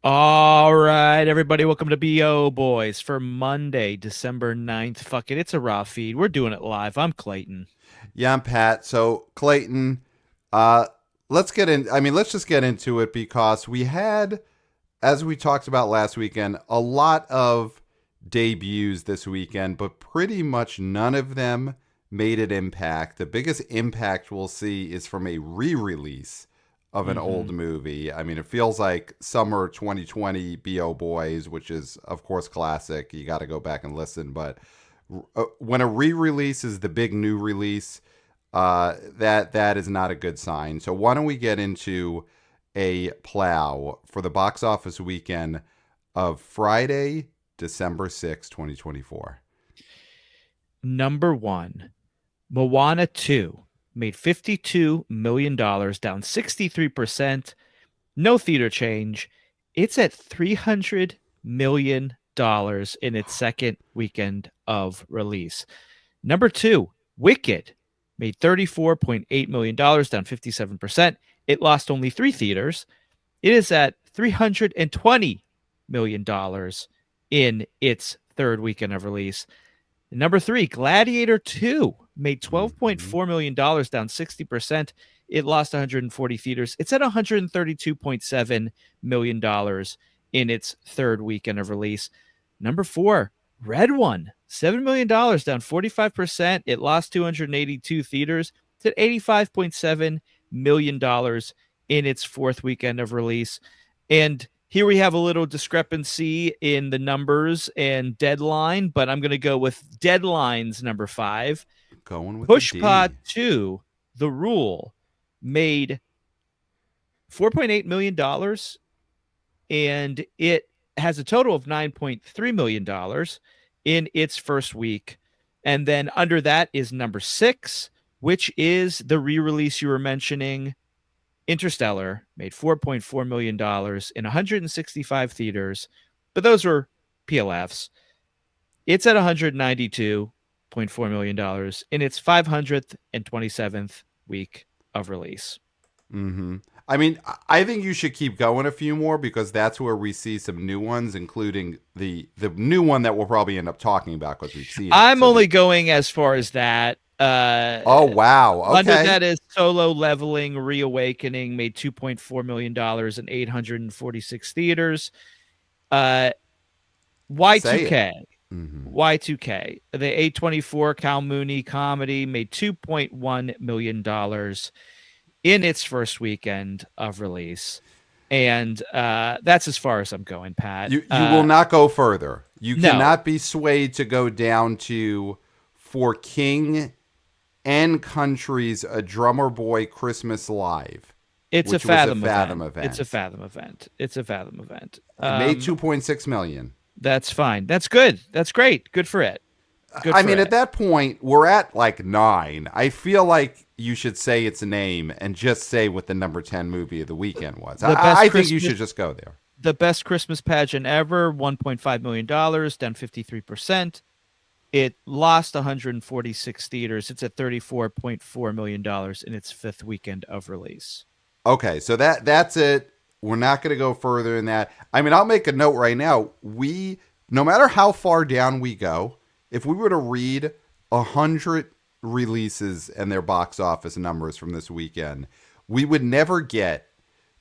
All right, everybody, welcome to BO Boys for Monday, December 9th. Fuck it, it's a raw feed. We're doing it live. I'm Clayton. Yeah, I'm Pat. So Clayton, uh, let's get in. I mean, let's just get into it because we had, as we talked about last weekend, a lot of debuts this weekend, but pretty much none of them made an impact. The biggest impact we'll see is from a re-release of an hmm old movie. I mean, it feels like summer 2020 BO Boys, which is of course classic. You got to go back and listen, but when a re-release is the big new release, that is not a good sign. So why don't we get into a plow for the box office weekend of Friday, December 6th, 2024. Number one, Moana 2 made $52 million, down 63%. No theater change. It's at $300 million in its second weekend of release. Number two, Wicked made $34.8 million, down 57%. It lost only three theaters. It is at $320 million in its third weekend of release. Number three, Gladiator 2 made Mm-hmm. $12.4 million, down 60%. It lost 140 theaters. It's at $132.7 million in its third weekend of release. Number four, Red One, $7 million, down 45%. It lost 282 theaters. It's at $85.7 million in its fourth weekend of release. And here we have a little discrepancy in the numbers and deadline, but I'm going to go with deadlines number five. Going with the Pushpa D. 2, The Rule, made $4.8 million, and it has a total of $9.3 million in its first week. And then under that is number six, which is the re-release you were mentioning. Interstellar made $4.4 million in 165 theaters, but those were PLFs. It's at $192.4 million in its 527th week of release. Mm-hmm. I mean, I think you should keep going a few more because that's where we see some new ones, including the new one that we'll probably end up talking about because we've seen it. I'm So only the going as far as that. oh wow, Under okay, that is Solo Leveling Reawakening made $2.4 million in 846 theaters. Uh, say it. Y2K, Mm-hmm. Y2K, the A24 Kyle Mooney comedy made $2.1 million in its first weekend of release. And that's as far as I'm going, Pat. You will not go further. You No, cannot be swayed to go down to For King and Country's A Drummer Boy Christmas Live, it's a which was a Fathom Fathom event. It's a event. Fathom event. It's a Fathom event. It made 2.6 million. That's fine. That's good. That's great. Good for it. Good I for mean, at it. that point, we're at like nine. I feel like you should say its name and just say what the number 10 movie of the weekend was. The I best think you Christmas should just go there. the best Christmas pageant ever, $1.5 million, down 53%. It lost 146 theaters. It's at $34.4 million in its fifth weekend of release. Okay, so that's it. We're not going to go further than that. I mean, I'll make a note right now. No matter how far down we go, if we were to read 100 releases and their box office numbers from this weekend, we would never get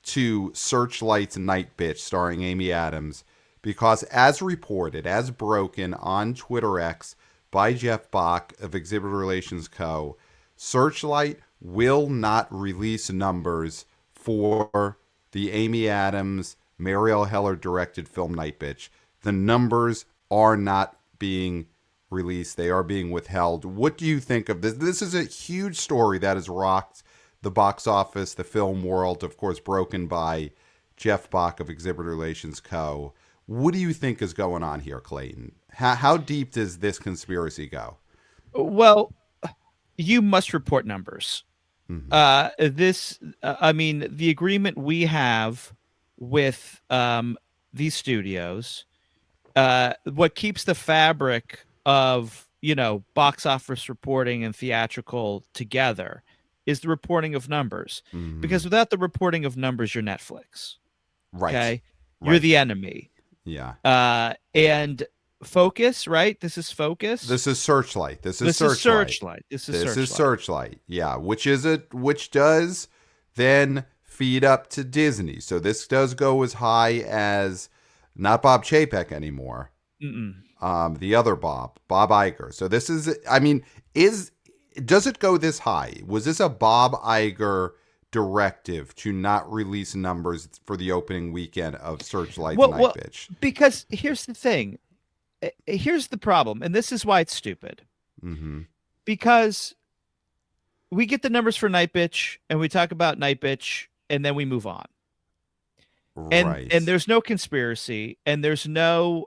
to Searchlight's Night Bitch starring Amy Adams because, as reported, as broken on Twitter X by Jeff Bach of Exhibitor Relations Co., Searchlight will not release numbers for the Amy Adams, Marielle Heller directed film Night Bitch. The numbers are not being released. They are being withheld. What do you think of this? This is a huge story that has rocked the box office, the film world, of course, broken by Jeff Bach of Exhibitor Relations Co. What do you think is going on here, Clayton? How deep does this conspiracy go? Well, you must report numbers. Mm-hmm. I mean, the agreement we have with these studios, what keeps the fabric of, box office reporting and theatrical together is the reporting of numbers. Mm-hmm. Because without the reporting of numbers, you're Netflix. Right. Okay. You're Right. the enemy. Yeah. And Focus, right? This is Focus. This is Searchlight. This is Searchlight. This is This is Searchlight. Searchlight. Yeah, which does then feed up to Disney. So this does go as high as not Bob Chapek anymore. The other Bob Iger. So this is, I mean, does it go this high? Was this a Bob Iger directive to not release numbers for the opening weekend of Searchlight Night Bitch? Because here's the thing. Here's the problem, and this is why it's stupid. Mm-hmm. Because we get the numbers for Night Bitch, and we talk about Night Bitch, and then we move on. Right. And there's no conspiracy, and there's no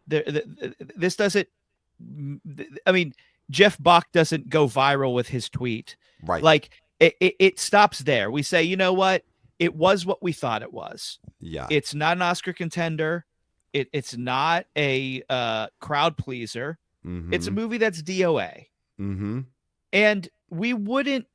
this doesn't. I mean, Jeff Bach doesn't go viral with his tweet. Right. Like it stops there. We say, you know what? It was what we thought it was. Yeah. It's not an Oscar contender. It's not a crowd pleaser. Mm-hmm. It's a movie that's DOA. Mm-hmm. And we wouldn't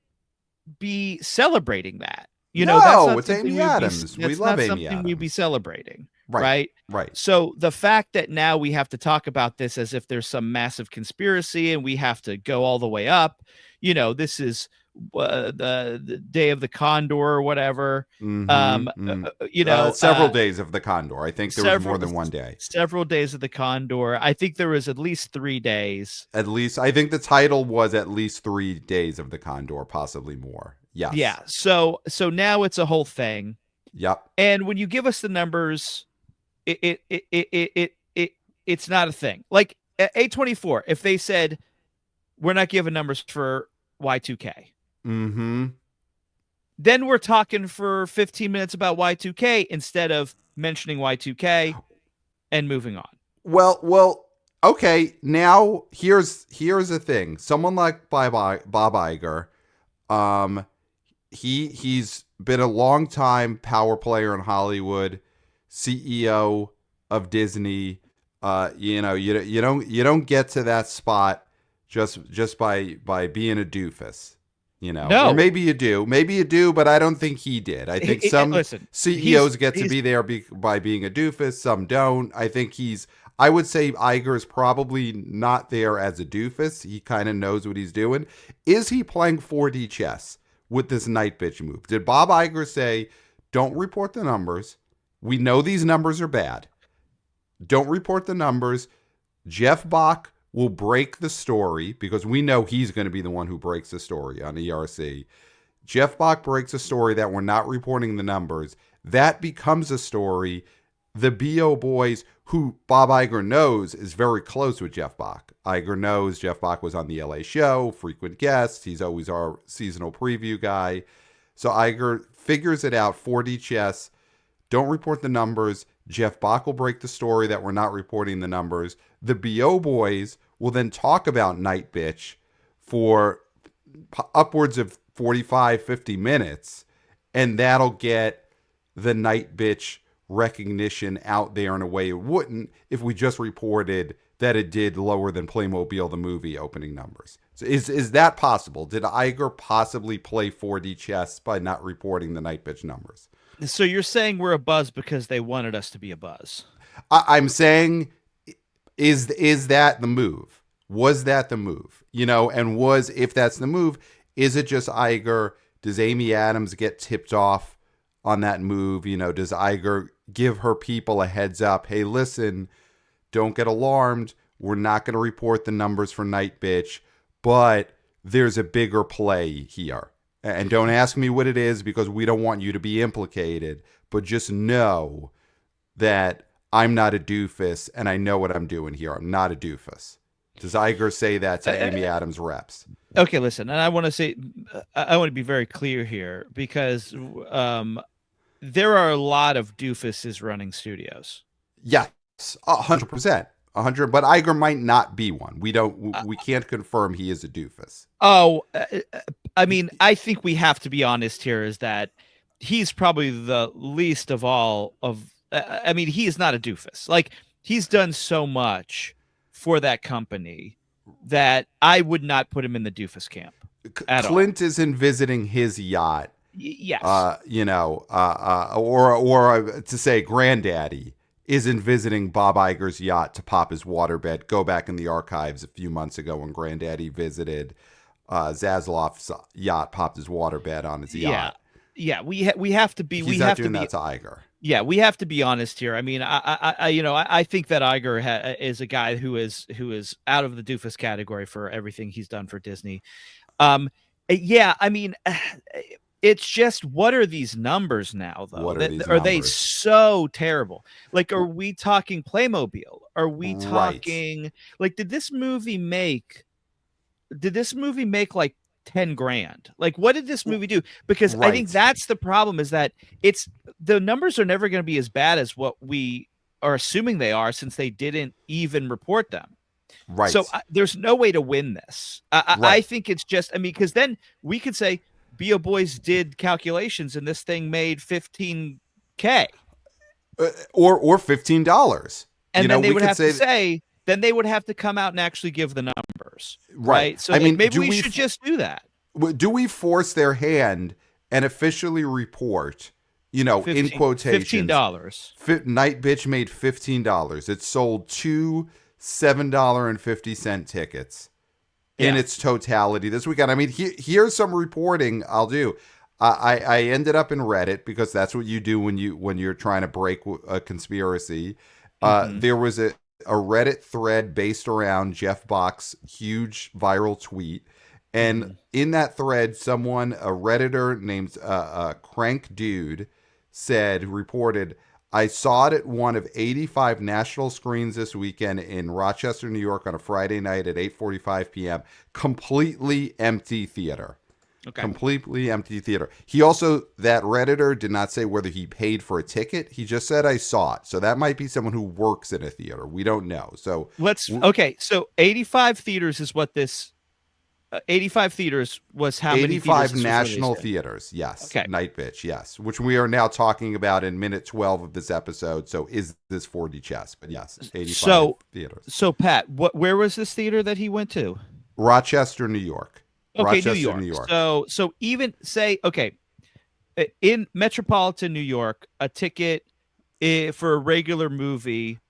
be celebrating that. You no, know, it's Amy Adams. We love Amy Adams. We'd be celebrating. Right. Right. So the fact that now we have to talk about this as if there's some massive conspiracy and we have to go all the way up, you know, this is the day of the Condor or whatever. Mm-hmm. You know, several days of the Condor. I think there was more than one day. Several days of the Condor. I think there was at least 3 days. At least, I think the title was at least 3 days of the Condor, possibly more. Yes. Yeah. So now it's a whole thing. Yep. And when you give us the numbers, it's not a thing. Like A24, if they said we're not giving numbers for Y2K, then we're talking for 15 minutes about Y2K instead of mentioning Y2K and moving on. Well, okay. Now here's the thing. Someone like Bob Iger, he's been a long time power player in Hollywood, CEO of Disney. You know, you don't get to that spot just by being a doofus. You know, no. Or maybe you do, but I don't think he did. I think some CEOs get to be there by being a doofus. Some don't. I would say Iger is probably not there as a doofus. He kind of knows what he's doing. Is he playing 4D chess with this Night Bitch move? Did Bob Iger say, don't report the numbers? We know these numbers are bad. Don't report the numbers. Jeff Bach will break the story because we know he's going to be the one who breaks the story on ERC. Jeff Bach breaks a story that we're not reporting the numbers. That becomes a story. The BO boys, who Bob Iger knows is very close with Jeff Bach. Iger knows Jeff Bach was on the LA show, frequent guest. He's always our seasonal preview guy. So Iger figures it out, 4D chess. Don't report the numbers. Jeff Bach will break the story that we're not reporting the numbers. The BO boys will then talk about Night Bitch for upwards of 45, 50 minutes. And that'll get the Night Bitch recognition out there in a way it wouldn't if we just reported that it did lower than Playmobil the movie opening numbers. So is that possible? Did Iger possibly play 4D chess by not reporting the Night Bitch numbers? So you're saying we're a buzz because they wanted us to be a buzz? I'm saying, is that the move? Was that the move? You know, and if that's the move, is it just Iger? Does Amy Adams get tipped off on that move? You know, does Iger give her people a heads up? Hey, listen, don't get alarmed. We're not going to report the numbers for Night Bitch, but there's a bigger play here. And don't ask me what it is because we don't want you to be implicated. But just know that I'm not a doofus and I know what I'm doing here. I'm not a doofus. Does Iger say that to Amy Adams reps? Okay, listen. And I want to be very clear here because there are a lot of doofuses running studios. Yes, 100%. 100, but Iger might not be one. We can't confirm he is a doofus. I mean, I think we have to be honest here is that he's probably the least of all of, I mean, he is not a doofus. Like, he's done so much for that company that I would not put him in the doofus camp at Clint all. isn't visiting his yacht Yes. Or to say granddaddy isn't visiting Bob Iger's yacht to pop his waterbed. Go back in the archives a few months ago when granddaddy visited Zaslav's yacht, popped his waterbed on his Yeah. yacht. Yeah. We have to be, He's we not have to doing be, that to Iger. yeah, we have to be honest here. I mean, I think that Iger is a guy who is out of the doofus category for everything he's done for Disney. Um, yeah, I mean, it's just, what are these numbers now, though? What are these Are they numbers? so terrible? Like, are we talking Playmobil? Are we Right. talking, like, did this movie make like 10 grand? Like, what did this movie do? Because I think Right. that's the problem, is that it's, the numbers are never going to be as bad as what we are assuming they are, since they didn't even report them. So Right. there's no way to win this. I Right. think it's just, I mean, because then we could say Bo Boys did calculations and this thing made 15K. Or $15. And then they We would could have to say say, then they would have to come out and actually give the numbers. right. Right. So I like, mean, maybe we should just do that. do we force their hand and officially report, in quotations, $15. Night Bitch made $15. It sold two $7.50 tickets in Yeah. its totality this weekend. I mean, here's some reporting I'll do. I ended up in Reddit because that's what you do when you're trying to break a conspiracy. Mm-hmm. There was a Reddit thread based around Jeff Bach's huge viral tweet. And Mm-hmm. in that thread, a Redditor named Crank Dude, reported, I saw it at one of 85 national screens this weekend in Rochester, New York on a Friday night at 8:45 p.m. Completely empty theater. Okay. Completely empty theater. He also, that Redditor did not say whether he paid for a ticket. He just said, I saw it. So that might be someone who works in a theater. We don't know. So Okay. So 85 theaters is what this, 85 theaters was how many theaters 85 this was national released in. theaters. Yes. Okay. Night Bitch. Yes. Which we are now talking about in minute 12 of this episode. So is this 4D chess? But yes, 85 theaters. So Pat, where was this theater that he went to? Rochester, New York. Okay, Rochester, New York. So even say, okay, in metropolitan New York, a ticket for a regular movie,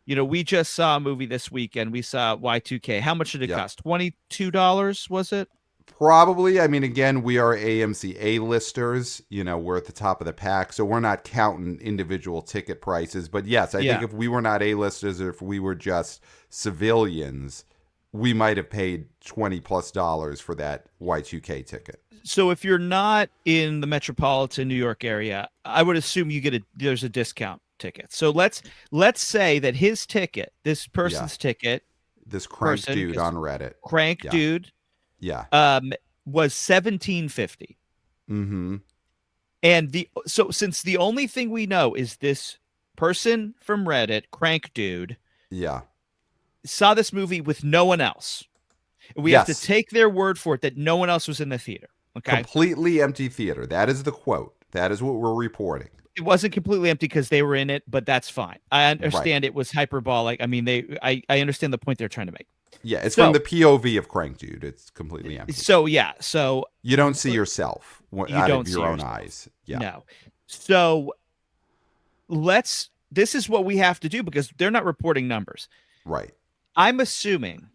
we just saw a movie this weekend. We saw Y2K. How much did it cost? $22, was it? Probably. I mean, again, we are AMC A-listers. We're at the top of the pack, so we're not counting individual ticket prices. But yes, I think if we were not A-listers, or if we were just civilians, we might have paid $20+ for that Y2K ticket. So if you're not in the metropolitan New York area, I would assume there's a discount ticket. So let's say that his ticket, this person's ticket, this Crank Dude on Reddit, Dude, yeah, was $17.50. Mm-hmm. And since the only thing we know is this person from Reddit, Crank Dude, saw this movie with no one else. We have to take their word for it that no one else was in the theater. Okay. Completely empty theater. That is the quote. That is what we're reporting. It wasn't completely empty because they were in it, but that's fine. I understand it was hyperbolic. I mean, I understand the point they're trying to make. Yeah, it's from the POV of Crank Dude. It's completely empty. So you don't see yourself out of your own eyes. Yeah. No. So this is what we have to do because they're not reporting numbers. Right. I'm assuming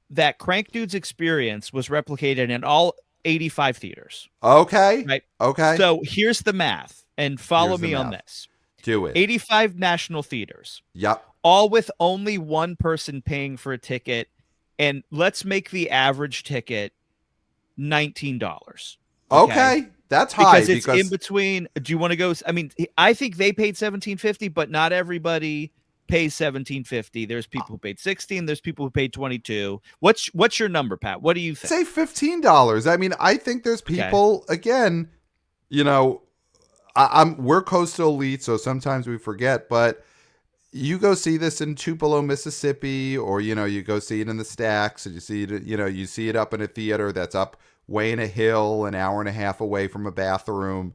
that Crank Dude's experience was replicated in all 85 theaters. Okay. Right. Okay. So here's the math, and follow me on this. Do it. 85 national theaters. Yep. All with only one person paying for a ticket, and let's make the average ticket $19. Okay. That's high because it's in between. Do you want to go? I mean, I think they paid $17.50, but not everybody pays $17.50. There's people who paid $16. There's people who paid $22. What's your number, Pat? What do you think? Say $15. I mean, I think there's people again. We're coastal elite, so sometimes we forget. But you go see this in Tupelo, Mississippi, or you go see it in the Stacks, and you see it. You see it up in a theater that's up way in a hill, an hour and a half away from a bathroom.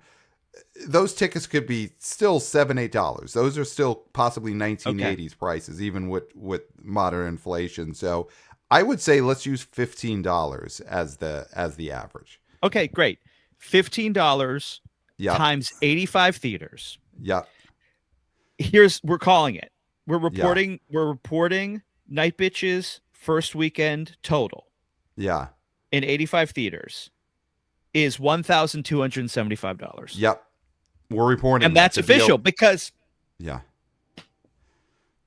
Those tickets could be still $7-8. Those are still possibly 1980s prices, even with modern inflation. So I would say let's use $15 as the average. Okay, great. $15 Yep. times 85 theaters. Yep. We're calling it. We're Yeah. reporting Night Bitch's first weekend total Yeah. in 85 theaters is $1,275. Yep. We're reporting And that. that's official because Yeah.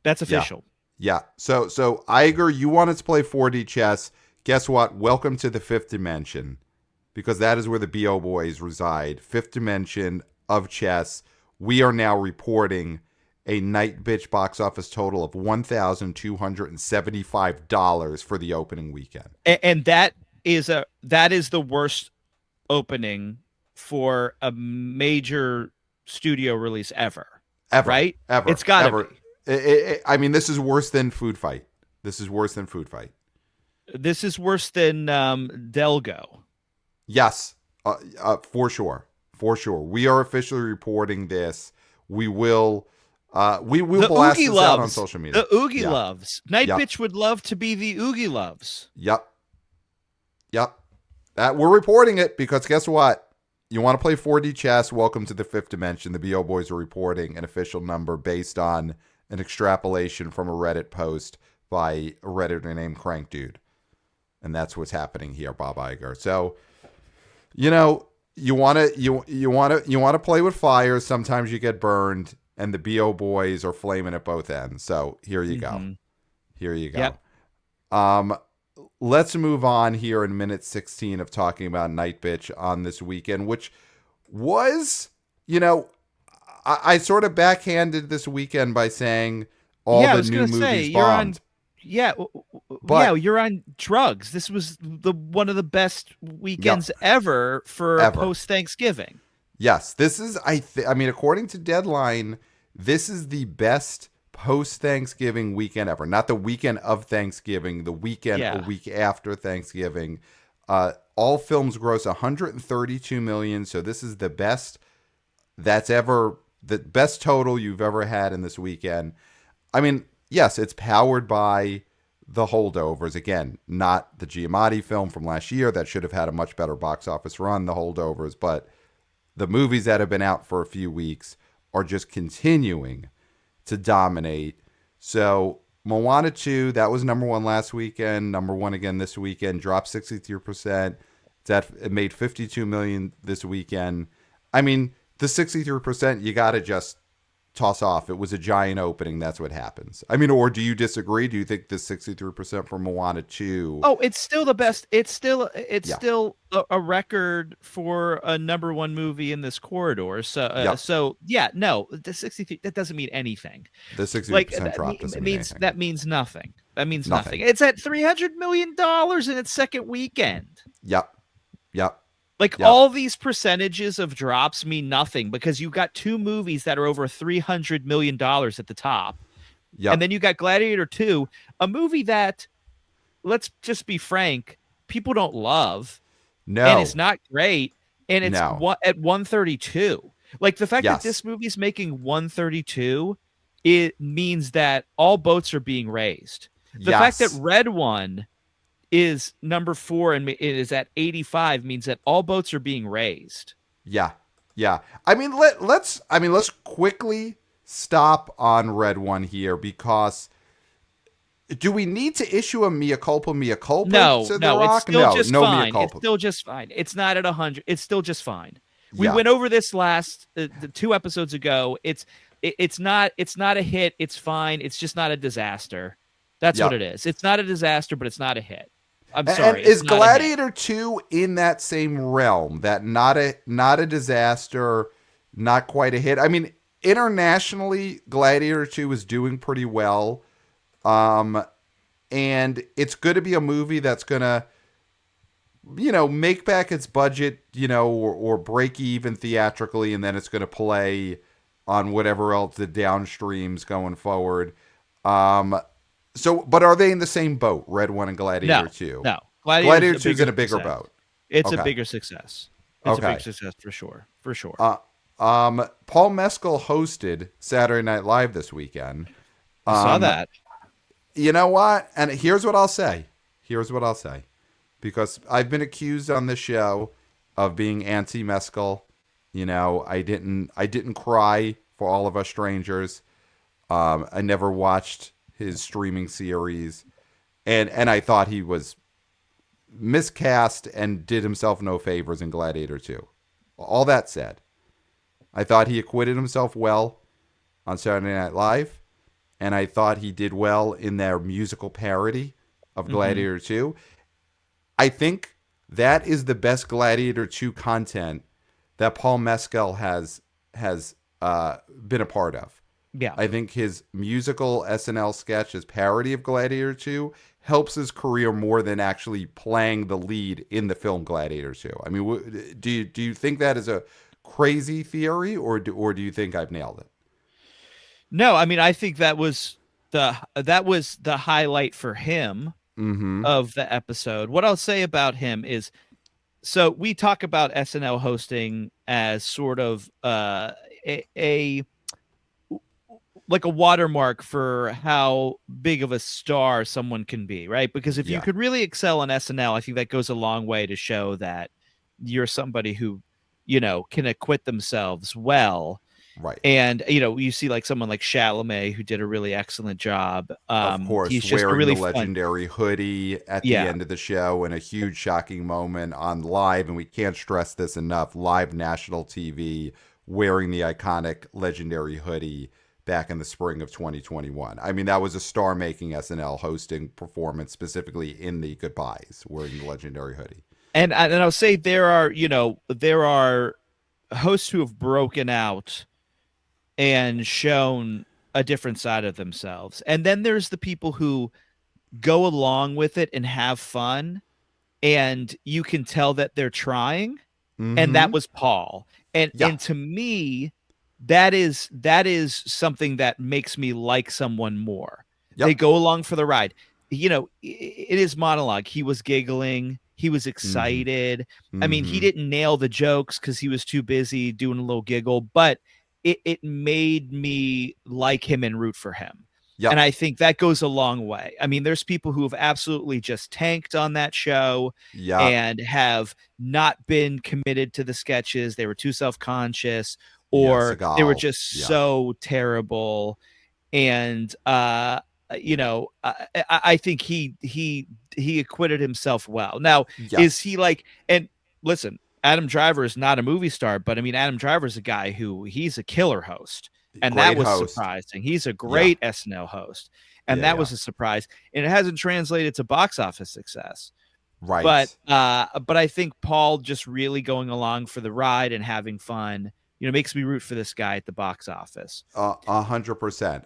that's Yeah. official. Yeah. So Eiger, you wanted to play 4D chess. Guess what? Welcome to the fifth dimension, because that is where the BO boys reside. Fifth dimension of chess. We are now reporting a Night Bitch box office total of $1,275 for the opening weekend. And that is the worst opening for a major studio release ever. Ever. Right? Ever. It's got to be. I mean, this is worse than Food Fight. This is worse than Food Fight. This is worse than Delgo. Yes, for sure. For sure. We are officially reporting this. We will blast this out on social media. The Oogie Loves. Night Bitch would love to be the Oogie Loves. Yep. We're reporting it because guess what? You want to play 4D chess? Welcome to the fifth dimension. The BO boys are reporting an official number based on an extrapolation from a Reddit post by a Redditor named Crank Dude. And that's what's happening here, Bob Eiger. So, you want to play with fire. Sometimes you get burned, and the BO boys are flaming at both ends. So here you go. Here you go. Yep. Let's move on here in minute 16 of talking about Night Bitch on this weekend, which was, I sort of backhanded this weekend by saying all the new movies bombed. You're on drugs. This was one of the best weekends ever for post Thanksgiving. Yes, this is. I mean, according to Deadline, this is the best post Thanksgiving weekend ever. Not the weekend of Thanksgiving, the weekend a week after Thanksgiving. All films gross $132 million. So this is the best the best total you've ever had in this weekend. I mean, yes, it's powered by The Holdovers. Again, not the Giamatti film from last year that should have had a much better box office run, The Holdovers, but the movies that have been out for a few weeks are just continuing to dominate. So Moana 2, that was number one last weekend, number one again this weekend, dropped 63%. It made $52 million this weekend. I mean, the 63%, you got to just toss off. It was a giant opening. That's what happens. I mean, or do you disagree? Do you think the 63% for Moana 2? Oh, it's still the best. It's still a record for a number one movie in this corridor. So, the 63, that doesn't mean anything. The 60% drop doesn't mean anything. That means nothing. That means nothing. It's at $300 million in its second weekend. Yep. All these percentages of drops mean nothing because you got two movies that are over $300 million at the top. Yep. And then you got Gladiator 2, a movie that, let's just be frank, people don't love. No. And it's not great. And it's at 132. Like the fact that this movie's making 132, it means that all boats are being raised. The fact that Red One is number 4 and it is at 85 means that all boats are being raised. Yeah. I mean, let's quickly stop on Red One here because do we need to issue a mea culpa? No, it's still just fine. It's still just fine. It's not at 100. It's still just fine. We went over this the 2 episodes ago. It's not a hit. It's fine. It's just not a disaster. That's what it is. It's not a disaster, but it's not a hit. I'm sorry. And is Gladiator 2 in that same realm? That not a disaster, not quite a hit. I mean, internationally, Gladiator 2 is doing pretty well. And it's going to be a movie that's going to, make back its budget, or break even theatrically, and then it's going to play on whatever else the downstreams going forward. But are they in the same boat, Red One and Gladiator 2? No. Gladiator 2 is in a bigger boat. It's a bigger success. It's a big success for sure. Paul Mescal hosted Saturday Night Live this weekend. I saw that. You know what? And here's what I'll say. Because I've been accused on this show of being anti-mescal. I didn't cry for All of Us Strangers. I never watched his streaming series, and I thought he was miscast and did himself no favors in Gladiator 2. All that said, I thought he acquitted himself well on Saturday Night Live, and I thought he did well in their musical parody of Gladiator 2. I think that is the best Gladiator 2 content that Paul Mescal has been a part of. Yeah. I think his musical SNL sketch, his parody of Gladiator 2, helps his career more than actually playing the lead in the film Gladiator 2. I mean, do you think that is a crazy theory, or do you think I've nailed it? No, I mean, I think that was the highlight for him of the episode. What I'll say about him is, so we talk about SNL hosting as sort of a like a watermark for how big of a star someone can be, right? Because if you Yeah. could really excel on SNL, I think that goes a long way to show that you're somebody who, can acquit themselves well. Right. And, you see like someone like Chalamet who did a really excellent job. Of course, He's just a wearing really the fun. legendary hoodie at the Yeah. end of the show in a huge shocking moment on live, and we can't stress this enough, live national TV, wearing the iconic legendary hoodie back in the spring of 2021. I mean, that was a star-making SNL hosting performance, specifically in the goodbyes, wearing the legendary hoodie. And I'll say there are hosts who have broken out and shown a different side of themselves. And then there's the people who go along with it and have fun, and you can tell that they're trying. And that was Paul. And to me, that is something that makes me like someone more. Yep. They go along for the ride. In his monologue, he was giggling, he was excited. I mean, he didn't nail the jokes because he was too busy doing a little giggle, but it made me like him and root for him. Yep. And I think that goes a long way. I mean, there's people who have absolutely just tanked on that show and have not been committed to the sketches. They were too self-conscious, or they were just so terrible. And, I think he acquitted himself well. Now, is he like, and listen, Adam Driver is not a movie star, but I mean, Adam Driver is a guy he's a killer host. And Great that was host. surprising. He's a great SNL host. And that was a surprise. And it hasn't translated to box office success. Right. But I think Paul just really going along for the ride and having fun, makes me root for this guy at the box office. 100%.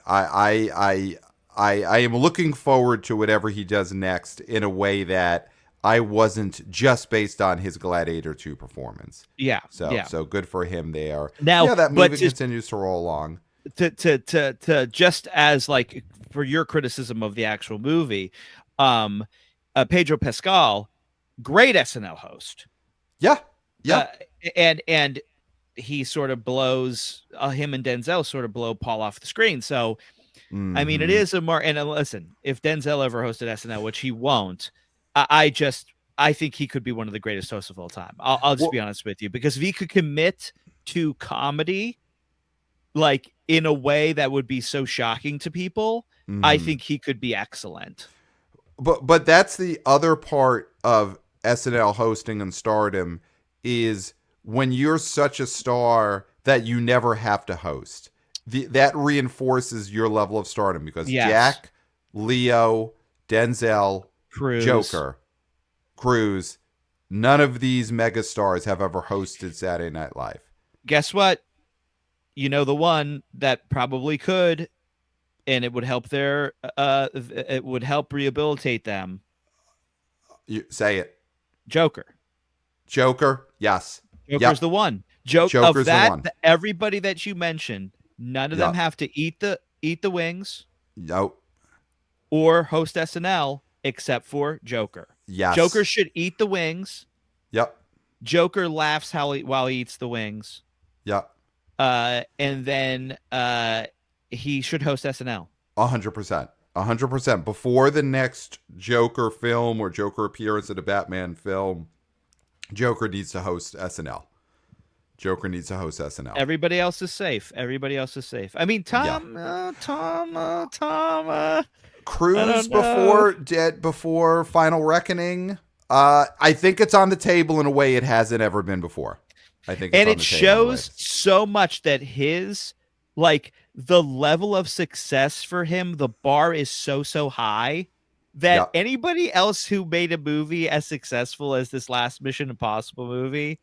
I am looking forward to whatever he does next in a way that I wasn't just based on his Gladiator 2 performance. Yeah. So good for him there. Now, that movie continues to roll along. To just as like for your criticism of the actual movie, Pedro Pascal, great SNL host. Yeah. And he sort of blows him and Denzel sort of blow Paul off the screen. So, I mean, it is a more, and listen, if Denzel ever hosted SNL, which he won't, I think he could be one of the greatest hosts of all time. I'll just be honest with you, because if he could commit to comedy, like in a way that would be so shocking to people, I think he could be excellent. But that's the other part of SNL hosting and stardom, is when you're such a star that you never have to host. That reinforces your level of stardom, because Jack, Leo, Denzel, Cruz. Joker, Cruz, none of these megastars have ever hosted Saturday Night Live. Guess what? The one that probably could, and it would help it would help rehabilitate them. You say it. Joker, yes. Joker's the one. Joker's of that, the one. Everybody that you mentioned, none of them have to eat the wings. Nope. Or host SNL, except for Joker. Yes. Joker should eat the wings. Yep. Joker laughs while he eats the wings. Yep. And then he should host SNL. 100%. 100%. Before the next Joker film or Joker appearance in a Batman film, Joker needs to host SNL. Joker needs to host SNL. Everybody else is safe. Everybody else is safe. I mean, Yeah. Tom. I Cruise don't know. before Final Reckoning. I think it's on the table in a way it hasn't ever been before. I think it's And on it the table in a way. shows so much that like the level of success for him, the bar is so high that Yeah. anybody else who made a movie as successful as this last Mission Impossible movie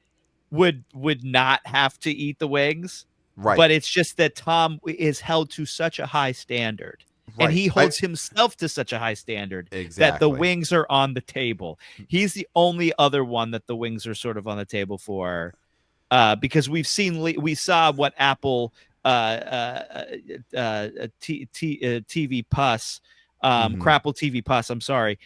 would not have to eat the wings. Right. But it's just that Tom is held to such a high standard, and Right. he holds himself to such a high standard that the Exactly. wings are on the table. He's the only other one that the wings are sort of on the table for, because we saw what Apple TV Plus, Mm-hmm. Crapple TV Plus, I'm sorry,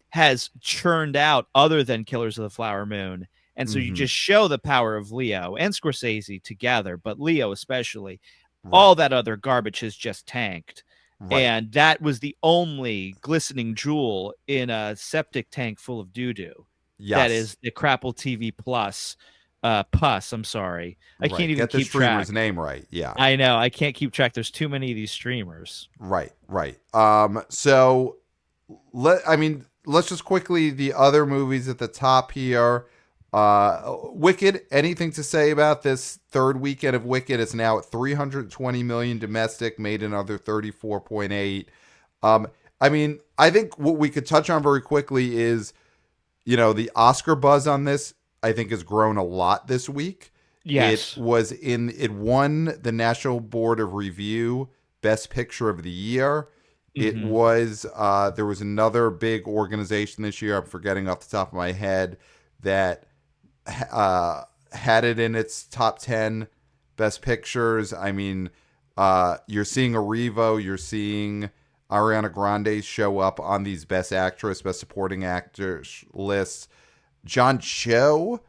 has churned out other than Killers of the Flower Moon. And so you Mm-hmm. just show the power of Leo and Scorsese together, but Leo especially. Right. All that other garbage has just tanked. Right. And that was the only glistening jewel in a septic tank full of doo-doo. That Yes. is the Crapple TV Plus. Pus, I'm sorry. I can't Right. even Get the keep streamer's track. name right. Yeah. I know. I can't keep track. There's too many of these streamers. Right. Right. So let's just quickly the other movies at the top here. Wicked. Anything to say about this third weekend of Wicked? It's now at 320 million domestic, made another 34.8. I think what we could touch on very quickly is, the Oscar buzz on this, I think, has grown a lot this week. Yes. It won the National Board of Review Best Picture of the Year. It Mm-hmm. was there was another big organization this year, I'm forgetting off the top of my head, that had it in its top 10 best pictures. You're seeing Arrivo, you're seeing Ariana Grande show up on these best actress, best supporting actor lists. John Chu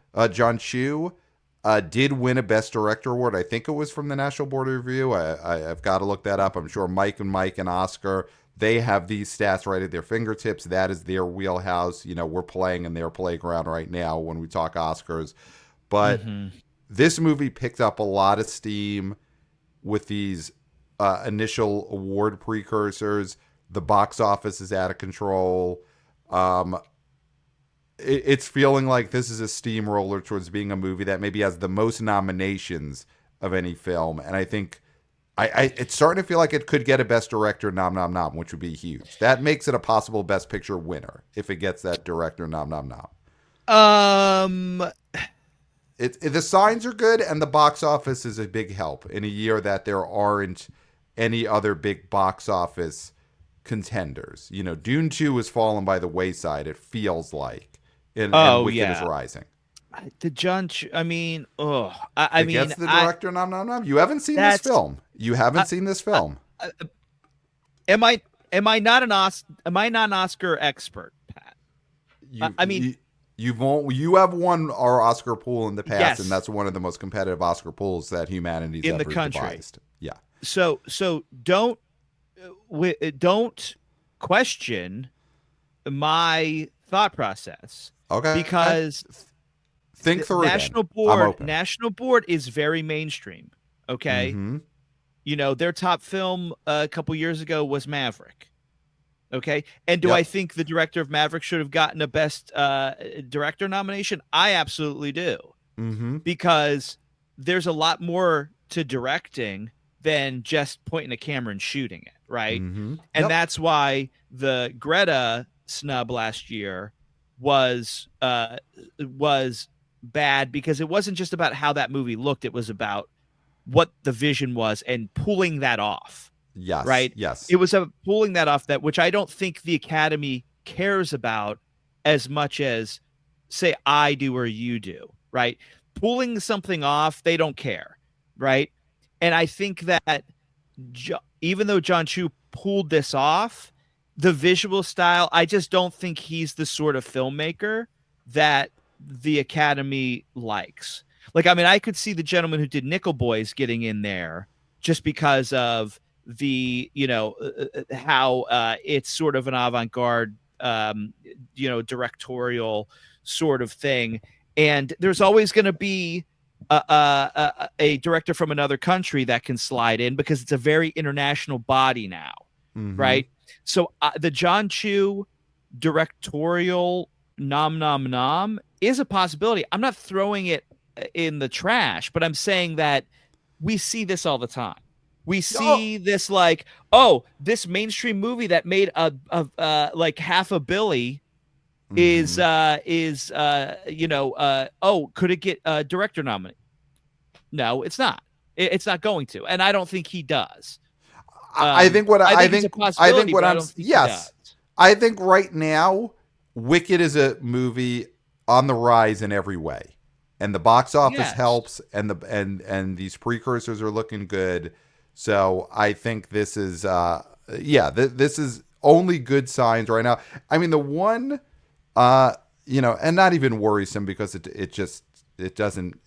did win a best director award. I think it was from the National Board of Review. I've got to look that up. I'm sure Mike and Oscar, they have these stats right at their fingertips. That is their wheelhouse. We're playing in their playground right now when we talk Oscars. But Mm-hmm. this movie picked up a lot of steam with these initial award precursors. The box office is out of control. It's feeling like this is a steamroller towards being a movie that maybe has the most nominations of any film. And I think it's starting to feel like it could get a Best Director nom, which would be huge. That makes it a possible Best Picture winner if it gets that director nom. Um, The signs are good, and the box office is a big help in a year that there aren't any other big box office contenders. Dune 2 has fallen by the wayside, it feels like, and oh Wicked is yeah. rising. The I mean, oh, If it gets the director nom, you haven't seen this that's, film. You haven't seen this I, film. I, am I not an Oscar expert, Pat? You, I mean, you have won our Oscar pool in the past, and yes, that's one of the most competitive Oscar pools that humanity's in the ever country. devised. Yeah. So don't question my thought process, Okay. because Think the through then. I'm open. National Board is very mainstream. Okay. Mm-hmm. Their top film a couple years ago was Maverick. Okay. And do I Yep. think the director of Maverick should have gotten a best director nomination? I absolutely do. Mm-hmm. Because there's a lot more to directing than just pointing a camera and shooting it, right? Mm-hmm. And Yep. that's why the Greta snub last year was bad, because it wasn't just about how that movie looked, it was about what the vision was and pulling that off. Yes. Right? Yes. It was pulling that off, which I don't think the Academy cares about as much as, say, I do or you do, right? Pulling something off, they don't care, right? And I think that even though John Chu pulled this off, the visual style, I just don't think he's the sort of filmmaker that the Academy likes. Like, I mean, I could see the gentleman who did Nickel Boys getting in there just because of the, how it's sort of an avant-garde, directorial sort of thing. and there's always going to be a director from another country that can slide in because it's a very international body now, right? So the John Chu directorial nom is a possibility. I'm not throwing it in the trash, but I'm saying that we see this all the time. We see this like, oh, this mainstream movie that made a like half a billy is oh, could it get a director nominee? No, it's not. It's not going to, and I don't think he does. I think what I think I'm yes. I think right now, Wicked is a movie on the rise in every way, and the box office helps, and and these precursors are looking good. So I think this is this is only good signs right now. I mean, the one and not even worrisome because it doesn't,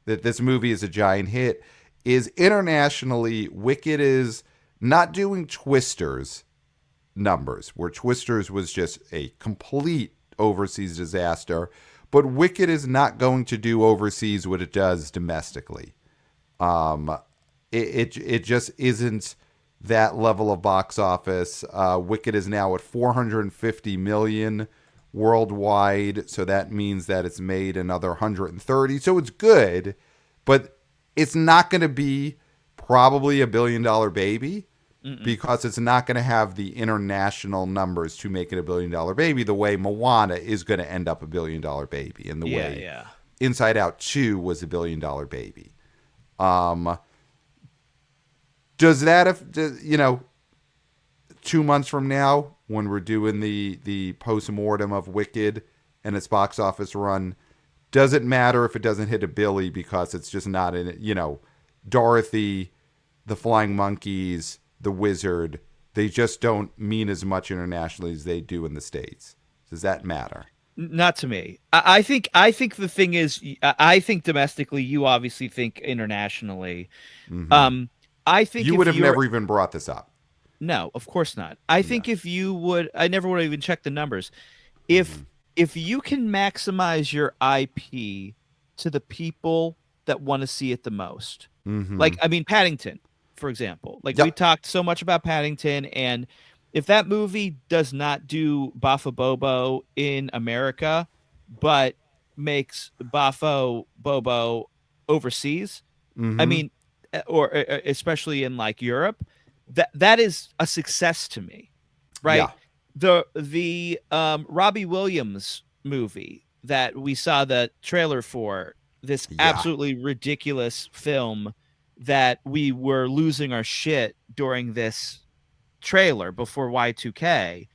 that this movie is a giant hit, is internationally Wicked is not doing Twisters numbers, where Twisters was just a complete overseas disaster, but Wicked is not going to do overseas what it does domestically. It just isn't that level of box office. Wicked is now at 450 million worldwide, so that means that it's made another 130. So it's good, but it's not going to be probably $1 billion baby because it's not going to have the international numbers to make it $1 billion baby the way Moana is going to end up $1 billion baby, and the way Inside Out 2 was $1 billion baby. Does that, 2 months from now, when we're doing the post-mortem of Wicked and its box office run, does it matter if it doesn't hit a billy because it's just not in it? Dorothy, the Flying Monkeys, the Wizard, they just don't mean as much internationally as they do in the States. Does that matter? Not to me. I think the thing is, I think domestically, you obviously think internationally. I think you would have never even brought this up. No, of course not. I think if you would, I never would have even checked the numbers. If you can maximize your IP to the people that want to see it the most, like, I mean, Paddington, for example, like we talked so much about Paddington, and if that movie does not do Bafo Bobo in America, but makes Bafo Bobo overseas, I mean, or especially in like Europe, that is a success to me, right? Yeah. The Robbie Williams movie that we saw the trailer for, this absolutely ridiculous film that we were losing our shit during this trailer before Y2K.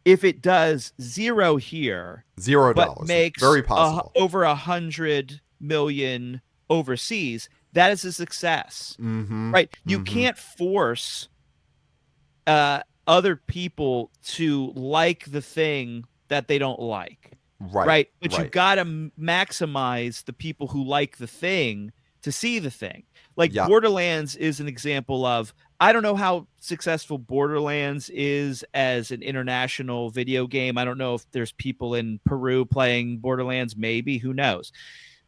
If it does $0 here, $0, but makes very possible over 100 million overseas, that is a success, right? You can't force other people to like the thing that they don't like, right? But you got to maximize the people who like the thing to see the thing. Like Borderlands is an example of, I don't know how successful Borderlands is as an international video game. I don't know if there's people in Peru playing Borderlands, maybe, who knows?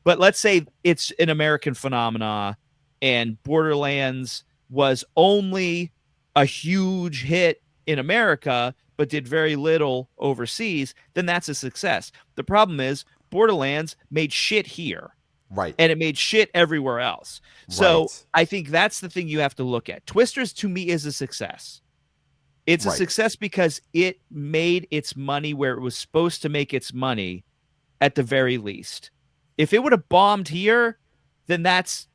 But let's say it's an American phenomena and Borderlands was only a huge hit in America, but did very little overseas, then that's a success. The problem is Borderlands made shit here. Right. And it made shit everywhere else. So I think that's the thing you have to look at. Twisters, to me, is a success. It's a success because it made its money where it was supposed to make its money at the very least. If it would have bombed here, then that's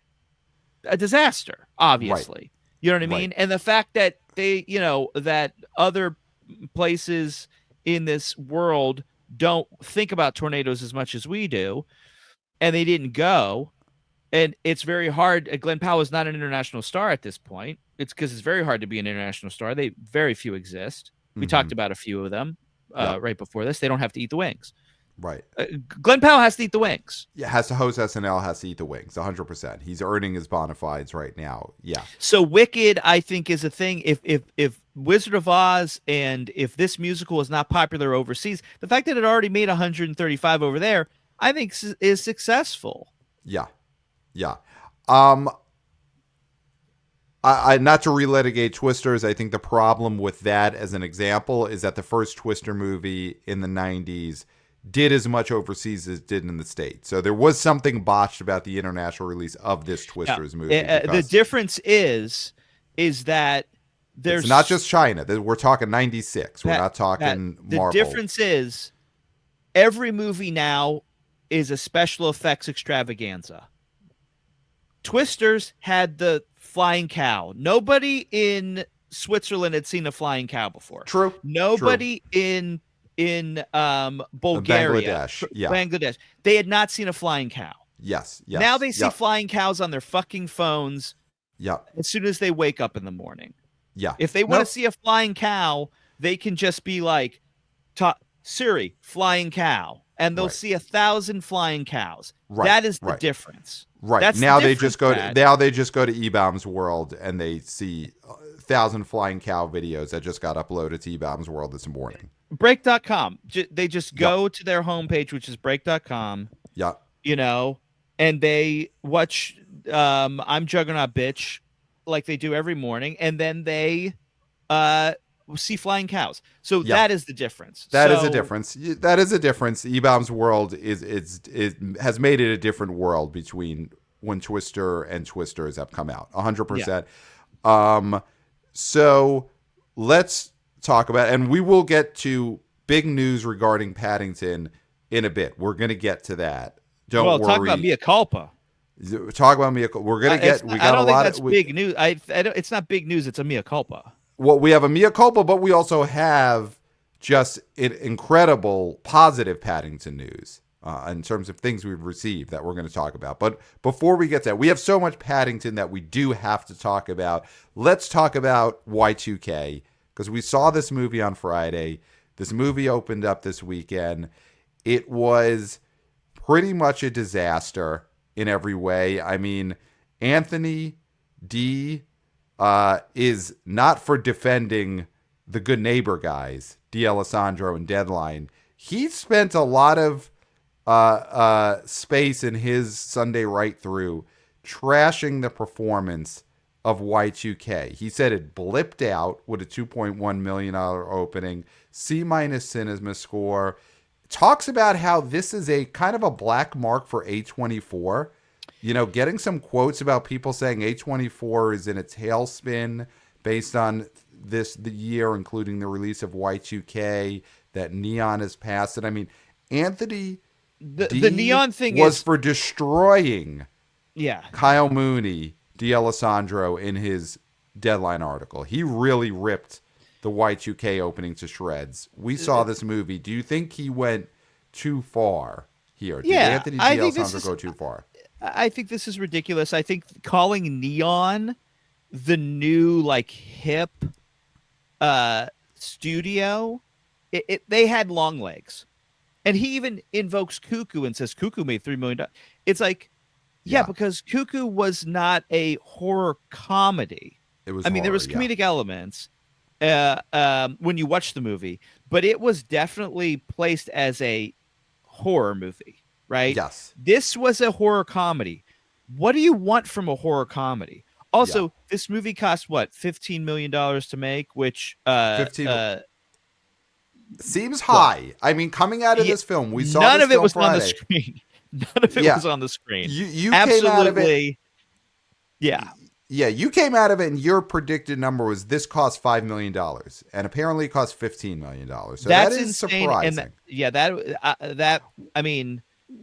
a disaster, obviously. You know what I mean? And the fact that they, that other places in this world don't think about tornadoes as much as we do, and they didn't go, and it's very hard. Glenn Powell is not an international star at this point. It's because it's very hard to be an international star. Very few exist. We talked about a few of them right before this. They don't have to eat the wings. Right. Glenn Powell has to eat the wings. Yeah, has to host SNL, has to eat the wings, 100%. He's earning his bona fides right now. Yeah. So Wicked, I think, is a thing. If Wizard of Oz and if this musical is not popular overseas, the fact that it already made 135 over there, I think is successful. Yeah. Yeah. I not to relitigate Twisters. I think the problem with that, as an example, is that the first Twister movie in the 90s did as much overseas as it did in the States. So there was something botched about the international release of this Twisters movie. The difference is that there's it's not just China. We're talking 96. We're not talking Marvel. The difference is every movie now is a special effects extravaganza. Twisters had the flying cow. Nobody in Switzerland had seen a flying cow before. True. Nobody in Bulgaria, Bangladesh, they had not seen a flying cow. Yes. Now they see flying cows on their fucking phones. As soon as they wake up in the morning. Yeah. If they want to see a flying cow, they can just be like, Siri, flying cow, and they'll see 1,000 flying cows. Right. That is the difference. Right. That's now the they just go to E-Bomb's World and they see 1,000 flying cow videos that just got uploaded to E-Bomb's World this morning. Break.com. They just go to their homepage, which is break.com. Yeah. And they watch I'm Juggernaut Bitch like they do every morning, and then they see flying cows. So that is the difference. That is a difference. E-Bomb's World has made it a different world between when Twister and Twisters have come out. 100%. So let's talk about, and we will get to big news regarding Paddington in a bit. We're going to get to that. Don't worry. Talk about Mea Culpa. Talk about Mea Culpa. We're going to get. I don't think that's big news. It's not big news. It's a Mea Culpa. Well, we have a Mea Culpa, but we also have just incredible positive Paddington news in terms of things we've received that we're going to talk about. But before we get to that, we have so much Paddington that we do have to talk about. Let's talk about Y2K, because we saw this movie on Friday. This movie opened up this weekend. It was pretty much a disaster in every way. I mean, Anthony D is not for defending the Good Neighbor guys, D'Alessandro and Deadline. He spent a lot of space in his Sunday write-through trashing the performance of Y2K. He said it blipped out with a $2.1 million opening, C- cinema score. Talks about how this is a kind of a black mark for A24. Getting some quotes about people saying A24 is in a tailspin based on the year, including the release of Y2K, that Neon has passed it. I mean, Anthony the Neon thing was for destroying Kyle Mooney, D'Alessandro in his Deadline article. He really ripped the Y2K opening to shreds. We saw this movie. Do you think he went too far here? Did Anthony D'Alessandro go too far? I think this is ridiculous. I think calling Neon the new hip studio, they had long legs. And he even invokes Cuckoo and says Cuckoo made $3 million. It's like, because Cuckoo was not a horror comedy. It was. There was comedic elements when you watch the movie, but it was definitely placed as a horror movie, right? Yes. This was a horror comedy. What do you want from a horror comedy? Also, this movie cost what, $15 million to make, which 15 seems high. I mean, coming out of this film, we saw none of it was Friday. on the screen. None of it was on the screen. You absolutely came out of it. Yeah, you came out of it, and your predicted number was this cost $5 million, and apparently it cost $15 million. So that's that is insane. surprising. And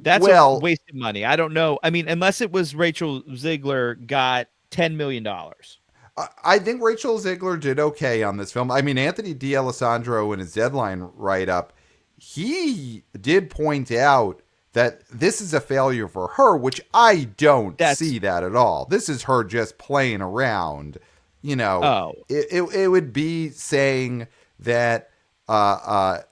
that's a waste of money. I don't know. I mean, unless it was Rachel Ziegler got $10 million. I think Rachel Ziegler did okay on this film. I mean, Anthony D'Alessandro in his Deadline write-up, he did point out that this is a failure for her, which I don't see that at all. This is her just playing around. It would be saying that, Paul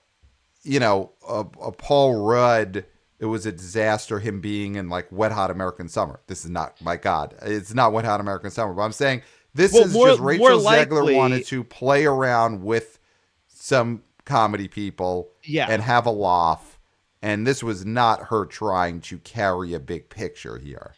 Rudd, it was a disaster, him being in Wet Hot American Summer. This is not, my God, it's not Wet Hot American Summer, but I'm saying this is just Rachel Ziegler wanted to play around with some comedy people and have a laugh. and this was not her trying to carry a big picture here.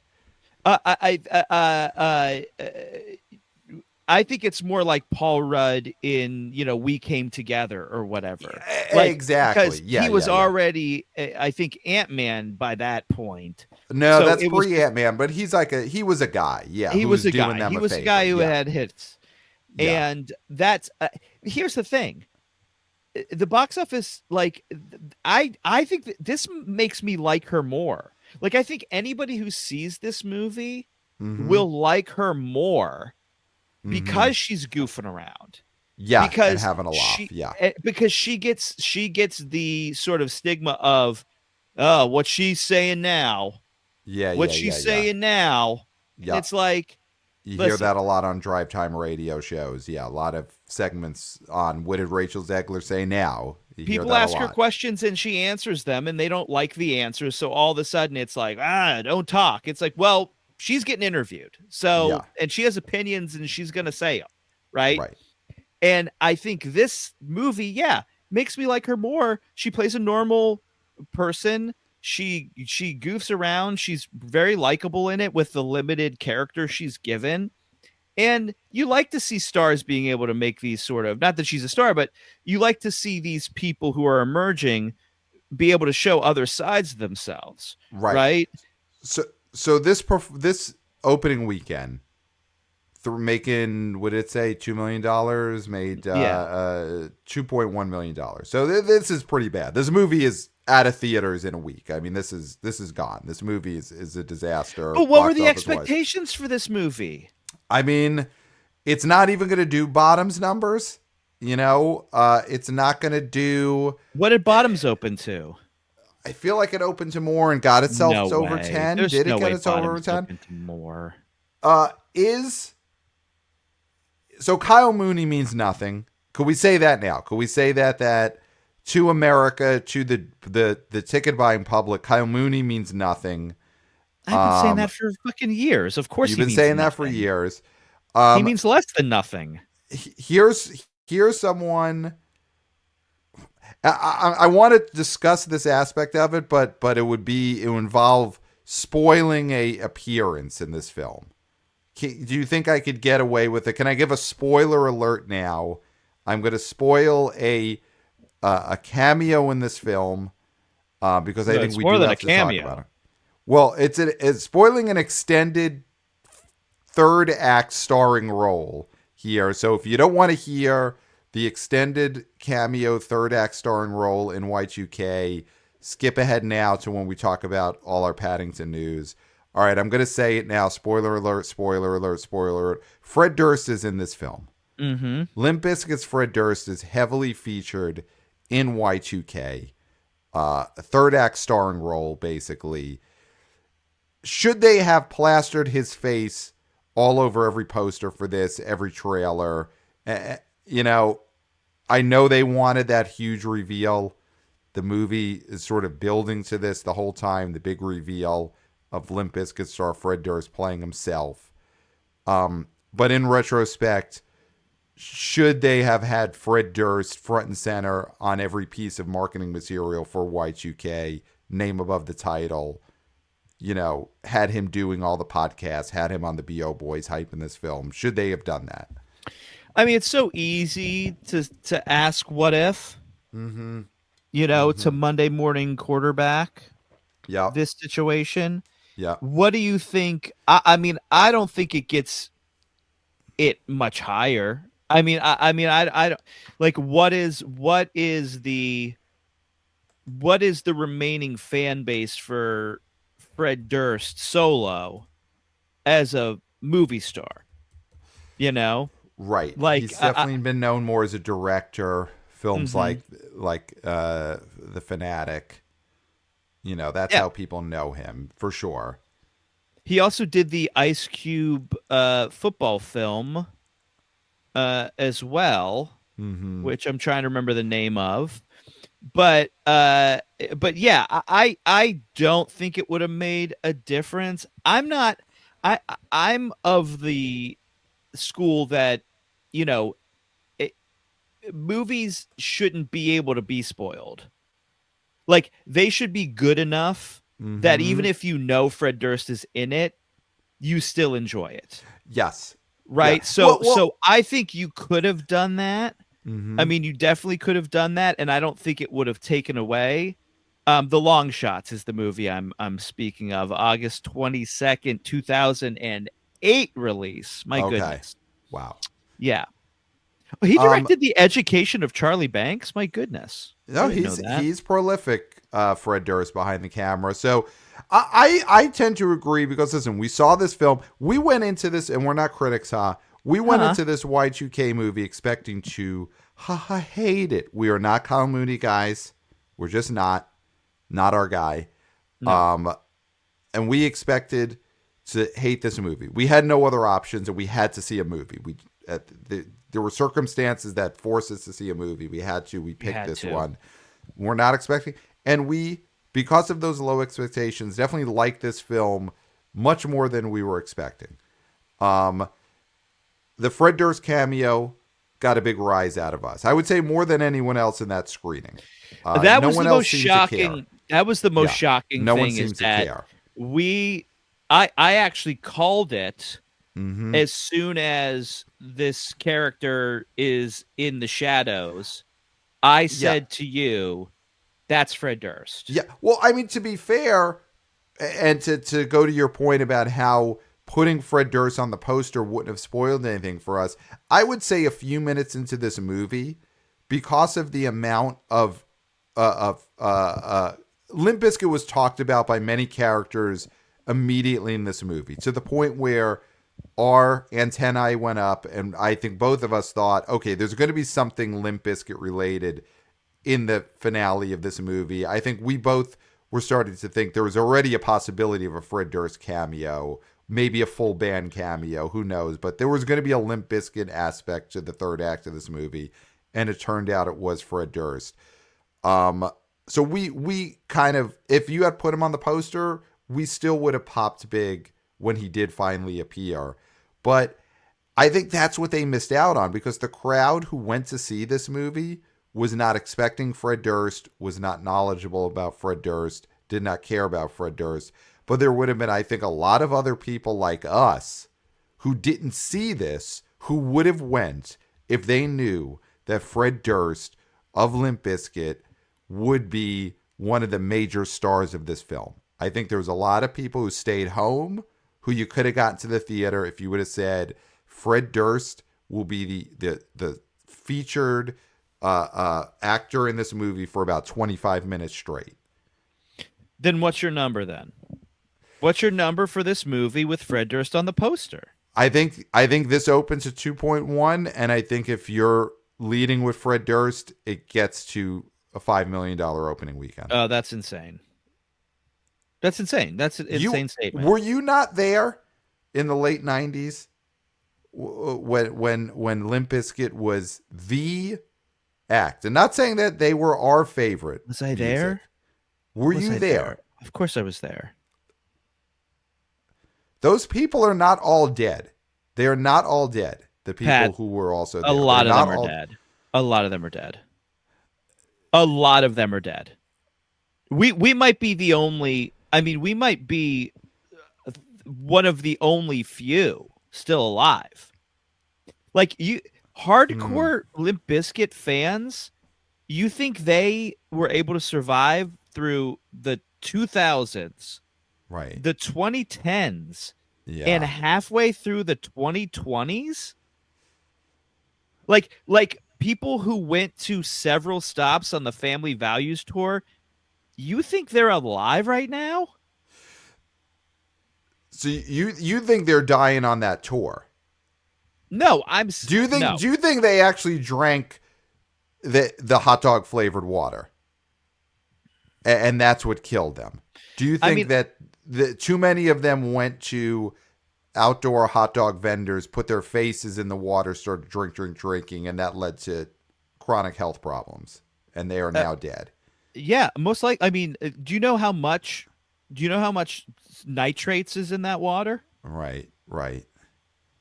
I think it's more like Paul Rudd in, We Came Together or whatever. Exactly. Because Yeah, he was yeah, yeah. already, I think, Ant-Man by that point. No, So that's it was pre just, Ant-Man, but he was a guy, yeah, he who was was a doing guy. them He a was a favor. guy who Yeah, had hits. yeah, And that's, here's the thing. The box office, I think that this makes me like her more. Like, I think anybody who sees this movie mm-hmm, will like her more mm-hmm. because she's goofing around, Yeah, and because having a laugh. Yeah, she gets the sort of stigma of, oh, what she's saying now, yeah, what yeah, she's yeah, yeah, saying now. And yeah. it's like, You hear listen, that a lot on drive time radio shows. Yeah, a lot of segments on "What did Rachel Zegler say now?" You hear people that a ask her lot. questions and she answers them and they don't like the answers, so all of a sudden it's like, don't talk. It's like, well, she's getting interviewed, so, Yeah, and she has opinions and she's gonna say them, right? right. And I think this movie, yeah, makes me like her more. She plays a normal person. She goofs around. She's very likable in it with the limited character she's given. And you like to see stars being able to make these sort of, not that she's a star, but you like to see these people who are emerging be able to show other sides of themselves, Right. right? So this opening weekend, through making, what did it say, $2 million, made Yeah. $2.1 million. So this is pretty bad. This movie is out of theaters in a week. I mean, this is gone. This movie is a disaster But what were box the office wise. expectations for this movie? I mean, it's not even going to do bottoms numbers. It's not going to do. What did Bottoms open to? I feel like it opened to more and got itself No to over way. 10. There's Did it no get way its over Bottoms 10? open to more. Is so Kyle Mooney means nothing. Could we say that now? Could we say that to America, to the ticket buying public, Kyle Mooney means nothing? I've been saying that for fucking years. Of course You've he been means saying that for nothing. years. He means less than nothing. Here's someone. I want to discuss this aspect of it, but it would involve spoiling a appearance in this film. Do you think I could get away with it? Can I give a spoiler alert now? I'm going to spoil a cameo in this film because I No, think it's we more do than a have to talk about cameo. it. Well, it's spoiling an extended third act starring role here. So if you don't want to hear the extended cameo third act starring role in Y2K, skip ahead now to when we talk about all our Paddington news. All right, I'm going to say it now. Spoiler alert, spoiler alert, spoiler alert. Fred Durst is in this film. Mm-hmm. Limp Bizkit's Fred Durst is heavily featured in Y2K. A third act starring role, basically. Should they have plastered his face all over every poster for this, every trailer? You know, I know they wanted that huge reveal. The movie is sort of building to this the whole time, the big reveal of Limp Bizkit star Fred Durst playing himself. But in retrospect, should they have had Fred Durst front and center on every piece of marketing material for Y2K, name above the title? Had him doing all the podcasts, had him on the BO Boys hyping this film. Should they have done that? I mean, it's so easy to ask what if, Mm-hmm. to Mm-hmm. Monday morning quarterback Yep. this situation. Yep. What do you think? I mean, I don't think it gets it much higher. I don't like what is the remaining fan base for Fred Durst solo as a movie star? You know, Right. like He's definitely been known more as a director. Films mhm. like The Fanatic. That's Yeah. how people know him for sure. He also did the Ice Cube football film as well, Mm-hmm. which I'm trying to remember the name of. But yeah, I don't think it would have made a difference. I'm of the school that, you know, it, movies shouldn't be able to be spoiled. Like they should be good enough that even Mm-hmm. if you know Fred Durst is in it, you still enjoy it. Yes. Yeah. Right? So Well. I think you could have done that. I Mm-hmm. mean, you definitely could have done that, and I don't think it would have taken away. The Long Shots is the movie I'm speaking of. August 22nd, 2008 release. My Okay. goodness. Wow. Yeah. He Um. directed The Education of Charlie Banks. My goodness. I No, didn't know that. he's prolific. Fred Durst behind the camera. So I tend to agree because listen, we saw this film. We went into this, and we're not critics, huh? We went Huh? into this Y2K movie expecting to hate it. We are not Kyle Mooney guys. We're just not our guy. No. Um, and we expected to hate this movie. We had no other options, and we had to see a movie. There were circumstances that forced us to see a movie. We had to. We You picked had this to. one. We're not expecting, and we, because of those low expectations, definitely like this film much more than we were expecting. Um, the Fred Durst cameo got a big rise out of us. I would say more than anyone else in that screening. That No was one the else most seemed to care. shocking. That was the most Yeah, shocking no one thing is seems to that care. we I actually called it Mm-hmm. as soon as this character is in the shadows. I Yeah, said to you, that's Fred Durst. yeah. Well, I mean, to be fair, and to go to your point about how putting Fred Durst on the poster wouldn't have spoiled anything for us, I would say a few minutes into this movie, because of the amount of Limp Bizkit was talked about by many characters immediately in this movie, to the point where our antennae went up, and I think both of us thought, okay, there's going to be something Limp Bizkit related in the finale of this movie. I think we both were starting to think there was already a possibility of a Fred Durst cameo, maybe a full band cameo, who knows? But there was going to be a Limp Bizkit aspect to the third act of this movie, and it turned out it was Fred Durst. So we kind of, if you had put him on the poster, we still would have popped big when he did finally appear. But I think that's what they missed out on, because the crowd who went to see this movie was not expecting Fred Durst, was not knowledgeable about Fred Durst, did not care about Fred Durst. But there would have been, I think, a lot of other people like us who didn't see this, who would have went if they knew that Fred Durst of Limp Bizkit would be one of the major stars of this film. I think there was a lot of people who stayed home, who you could have gotten to the theater if you would have said Fred Durst will be the featured actor in this movie for about 25 minutes straight. Then what's your number then? What's your number for this movie with Fred Durst on the poster? I think this opens at 2.1, and I think if you're leading with Fred Durst, it gets to a $5 million opening weekend. Oh, that's insane. That's insane. That's an insane statement. Were you not there in the late 90s when Limp Bizkit was the act? And not saying that they were our favorite. Was I music. there? Were Was you I there? Of course I was there. Those people are not all dead. They are not all dead. The people Pat, who were also there. a lot They're of them not are all dead. A lot of them are dead. A lot of them are dead. We might be the only. I mean, we might be one of the only few still alive. Like you, Hmm. hardcore Limp Bizkit fans. You think they were able to survive through the 2000s, Right. the 2010s, and Yeah. halfway through the 2020s? Like people who went to several stops on the Family Values tour, you think they're alive right now? So you think they're dying on that tour? No, Do you think they actually drank the hot dog flavored water, and that's what killed them? Do you I think mean, that too many of them went to outdoor hot dog vendors, put their faces in the water, started drinking, and that led to chronic health problems, and they are uh, now dead? yeah, most like I mean, do you know how much nitrates is in that water? Right, right,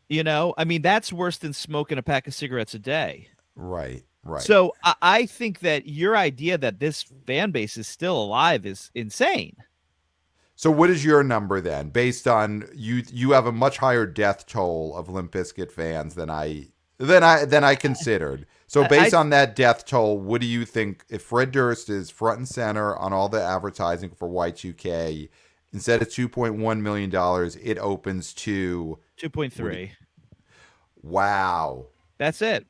You know, I mean, that's worse than smoking a pack of cigarettes a day. right, Right. So I think that your idea that this fan base is still alive is insane. So what is your number then? Based on you have a much higher death toll of Limp Bizkit fans than I considered. So I based on that death toll, what do you think if Fred Durst is front and center on all the advertising for Y2K, instead of $2.1 million, it opens to 2.3. wow. That's it.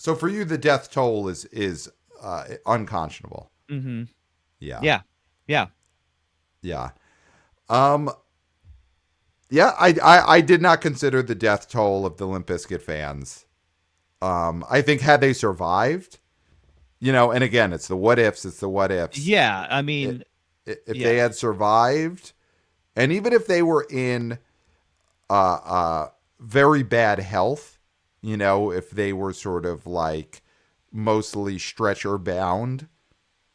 So for you, the death toll is unconscionable. Mm-hmm. Yeah. Yeah. Yeah. Yeah. Um. Yeah. I did not consider the death toll of the Limp Bizkit fans. I think had they survived, and again, it's the what ifs. It's the what ifs. Yeah. I mean, If they had survived, and even if they were in very bad health, if they were sort of like mostly stretcher bound,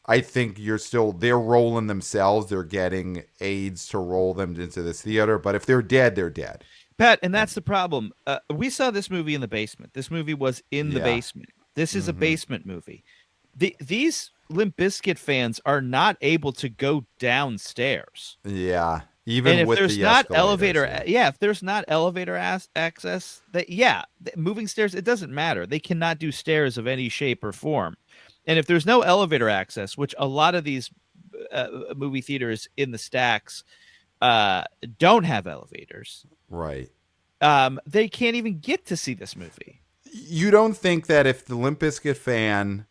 I think they're rolling themselves. They're getting aides to roll them into this theater. But if they're dead, they're dead. Pat, and that's the problem. We saw this movie in the basement. This movie was in the Yeah. basement. This is a Mm-hmm. basement movie. These Limp Bizkit fans are not able to go downstairs. Yeah. Even And if with there's the not escalators, elevator, if there's not elevator access, moving stairs, it doesn't matter. They cannot do stairs of any shape or form. And if there's no elevator access, which a lot of these movie theaters in the stacks don't have elevators, right. they can't even get to see this movie. You don't think that if the Limp Bizkit fan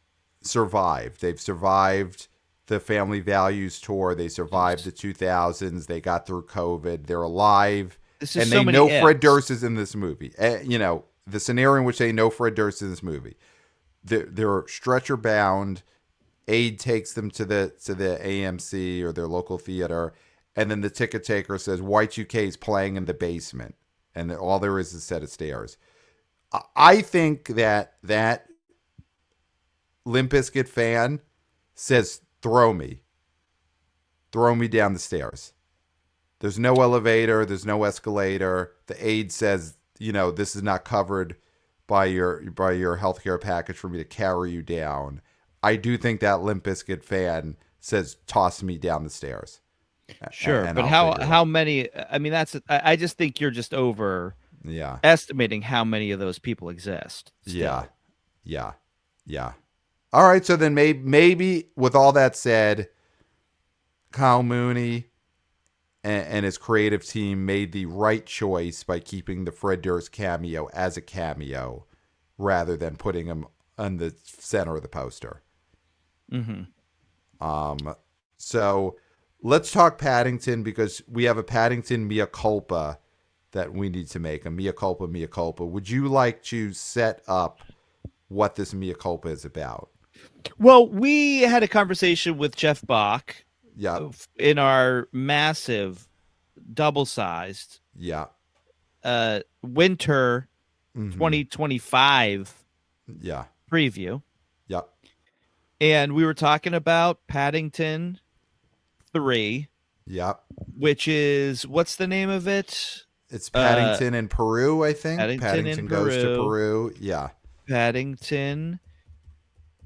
they've survived the Family Values tour, they survived the 2000s, they got through COVID, they're alive, This is and so they many know ifs. Fred Durst is in this movie. The scenario in which they know Fred Durst is in this movie. They're stretcher bound. Aide takes them to the AMC or their local theater, and then the ticket taker says Y2K is playing in the basement, and all there is a set of stairs. I think that Limp Bizkit fan says, throw me down the stairs. There's no elevator. There's no escalator. The aide says, this is not covered by your healthcare package for me to carry you down. I do think that Limp Bizkit fan says, toss me down the stairs. Sure, And but how many? I mean, I just think you're just estimating how many of those people exist. Still. Yeah. All right, so then maybe with all that said, Kyle Mooney and his creative team made the right choice by keeping the Fred Durst cameo as a cameo rather than putting him on the center of the poster. Mm-hmm. So let's talk Paddington, because we have a Paddington mea culpa that we need to make. A mea culpa. Would you like to set up what this mea culpa is about? Well, we had a conversation with Jeff Bach in our massive double-sized winter 2025 preview. Yep. And we were talking about Paddington 3. Yep. Which is, what's the name of it? It's Paddington in Peru, I think. Paddington goes to Peru. Yeah. Paddington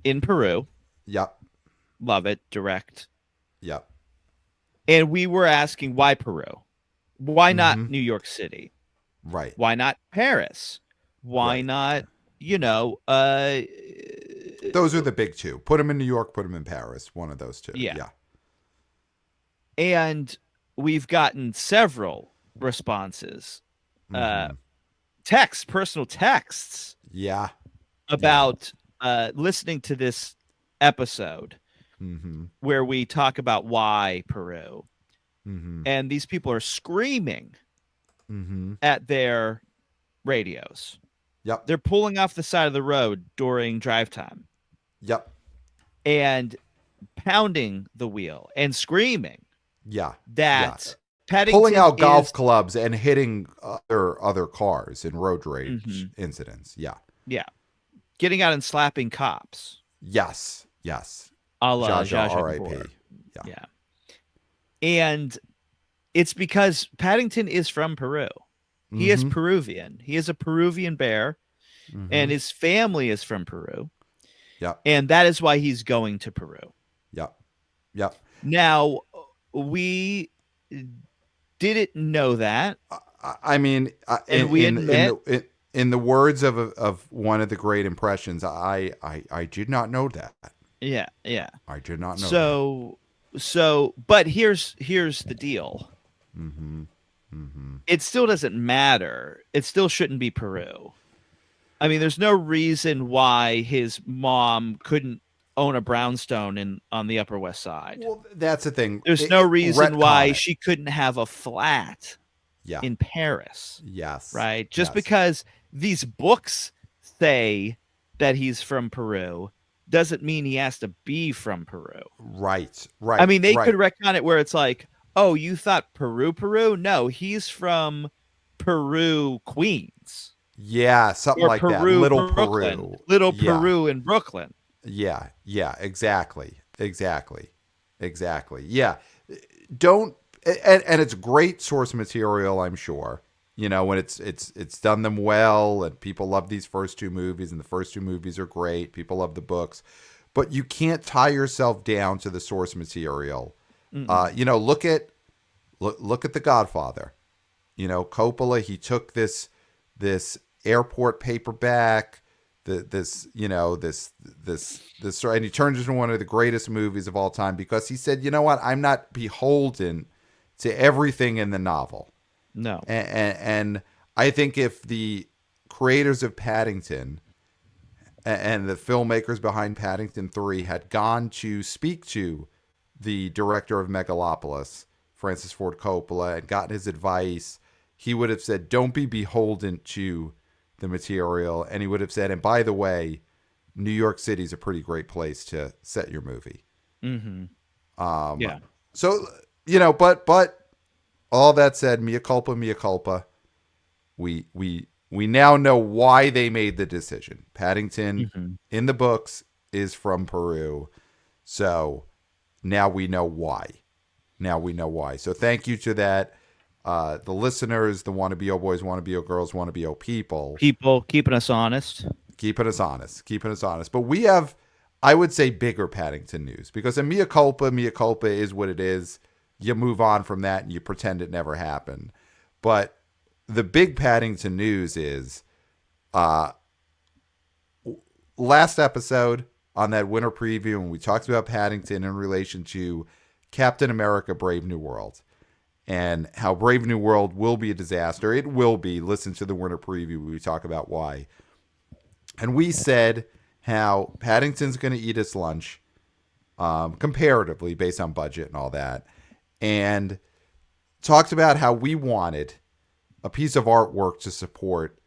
in Peru. Yep. Love it. Direct. Yep. And we were asking, why Peru? Why not New York City? Right. Why not Paris? Why not, those are the big two. Put them in New York, put them in Paris. One of those two. Yeah. And we've gotten several responses. Personal texts. Yeah. About listening to this episode where we talk about why Peru. And these people are screaming at their radios. Yep. They're pulling off the side of the road during drive time. Yep. And pounding the wheel and screaming. Yeah. That Paddington pulling out golf clubs and hitting other cars in road rage incidents. Yeah. Yeah. Getting out and slapping cops. Yes. A la Zsa Zsa R.I.P. Yeah. And it's because Paddington is from Peru. He is Peruvian. He is a Peruvian bear, and his family is from Peru. Yep. And that is why he's going to Peru. Yep. Yep. Now, we didn't know that. I mean, And we admit, in the words of one of the great impressions, I did not know that. yeah. I did not know that. But here's the deal. Mm-hmm. Mm-hmm. It still doesn't matter. It still shouldn't be Peru. I mean, there's no reason why his mom couldn't own a brownstone on the Upper West Side. Well, that's the thing. There's no reason why it. she couldn't have a flat Yeah. in Paris. Yes. Right? Just Yes. because these books say that he's from Peru doesn't mean he has to be from Peru. Right. Right. I mean, they right. could retcon it where it's like, oh, you thought Peru? No, he's from Peru, Queens. Yeah, something Or like Peru, that. Little Brooklyn. Peru. Little Yeah. Peru in Brooklyn. Yeah. Yeah. Exactly. Yeah. Don't and it's great source material, I'm sure. You know, when it's done them well, and people love these first two movies, and the first two movies are great. People love the books, but you can't tie yourself down to the source material. You know, look at The Godfather. You know, Coppola, he took this airport paperback, and he turned it into one of the greatest movies of all time because he said, you know what, I'm not beholden to everything in the novel. No. And I think if the creators of Paddington and the filmmakers behind Paddington 3 had gone to speak to the director of Megalopolis, Francis Ford Coppola, and gotten his advice, he would have said, don't be beholden to the material. And he would have said, and by the way, New York City is a pretty great place to set your movie. Mm-hmm. Yeah. So, you know, but all that said, mea culpa. We now know why they made the decision. Paddington in the books is from Peru. So now we know why. So thank you to that. The listeners, the wannabe boys, wannabe girls, wannabe people. People keeping us honest. Keeping us honest. But we have, I would say, bigger Paddington news because a mea culpa is what it is. You move on from that and you pretend it never happened. But the big Paddington news is last episode on that winter preview when we talked about Paddington in relation to Captain America Brave New World and how Brave New World will be a disaster. It will be. Listen to the winter preview where we talk about why. And we said how Paddington's going to eat his lunch comparatively based on budget and all that. And talked about how we wanted a piece of artwork to support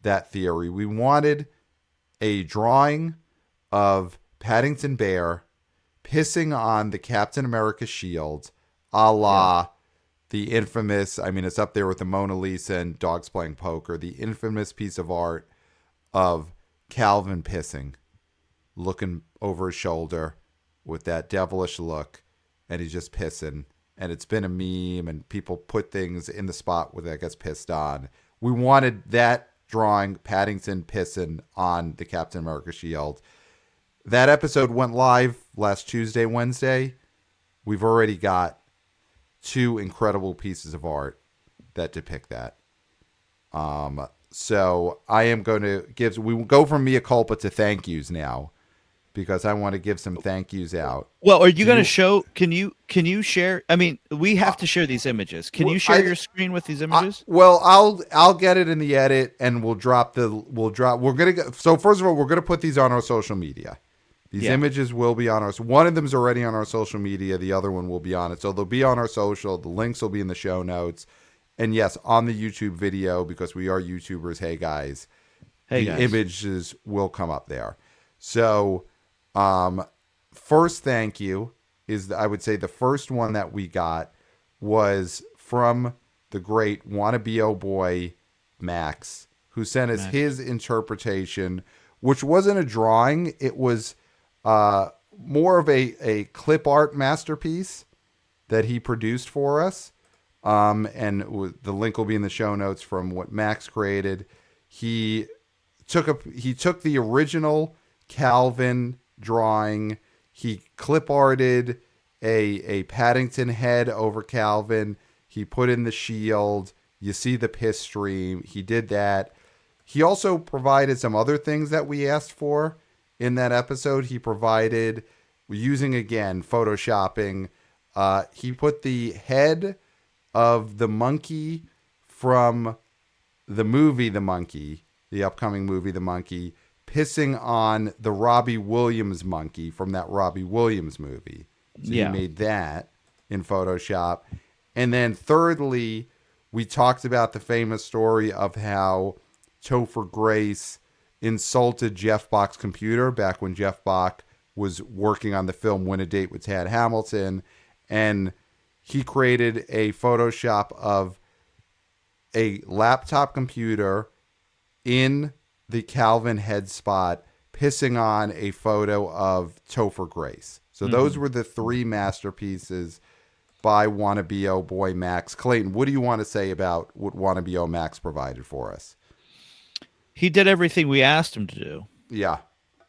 that theory. We wanted a drawing of Paddington Bear pissing on the Captain America shield, a la the infamous, I mean, it's up there with the Mona Lisa and Dogs Playing Poker, the infamous piece of art of Calvin pissing, looking over his shoulder with that devilish look, and he's just pissing. And it's been a meme, and people put things in the spot where that gets pissed on. We wanted that drawing, Paddington pissing on the Captain America shield. That episode went live last Tuesday, Wednesday. We've already got 2 incredible pieces of art that depict that. So I am going to we will go from mea culpa to thank yous now, because I want to give some thank yous out. Well, are you going to show? Can you share? I mean, we have to share these images. Can you share your screen with these images? I'll get it in the edit, and we're gonna go. So first of all, we're gonna put these on our social media. These images will be on our. One of them is already on our social media. The other one will be on it. So they'll be on our social. The links will be in the show notes, and yes, on the YouTube video, because we are YouTubers. Hey guys, images will come up there. So. First thank you is, I would say, the first one that we got was from the great wannabe boy Max, who sent us his interpretation, which wasn't a drawing. It was more of a clip art masterpiece that he produced for us. And the link will be in the show notes from what Max created. He took the original Calvin drawing. He clip arted a Paddington head over Calvin. He put in the shield. You see the piss stream. He did that. He also provided some other things that we asked for in that episode. He provided, using again photoshopping, he put the head of the monkey from the movie The Monkey, the upcoming movie The Monkey, pissing on the Robbie Williams monkey from that Robbie Williams movie. So he made that in Photoshop. And then thirdly, we talked about the famous story of how Topher Grace insulted Jeff Bach's computer back when Jeff Bach was working on the film Win a Date with Tad Hamilton. And he created a Photoshop of a laptop computer in the Calvin head spot, pissing on a photo of Topher Grace. So those were the three masterpieces by Wannabe Oh Boy Max. Clayton, what do you want to say about what Wannabe Oh Max provided for us? He did everything we asked him to do. Yeah.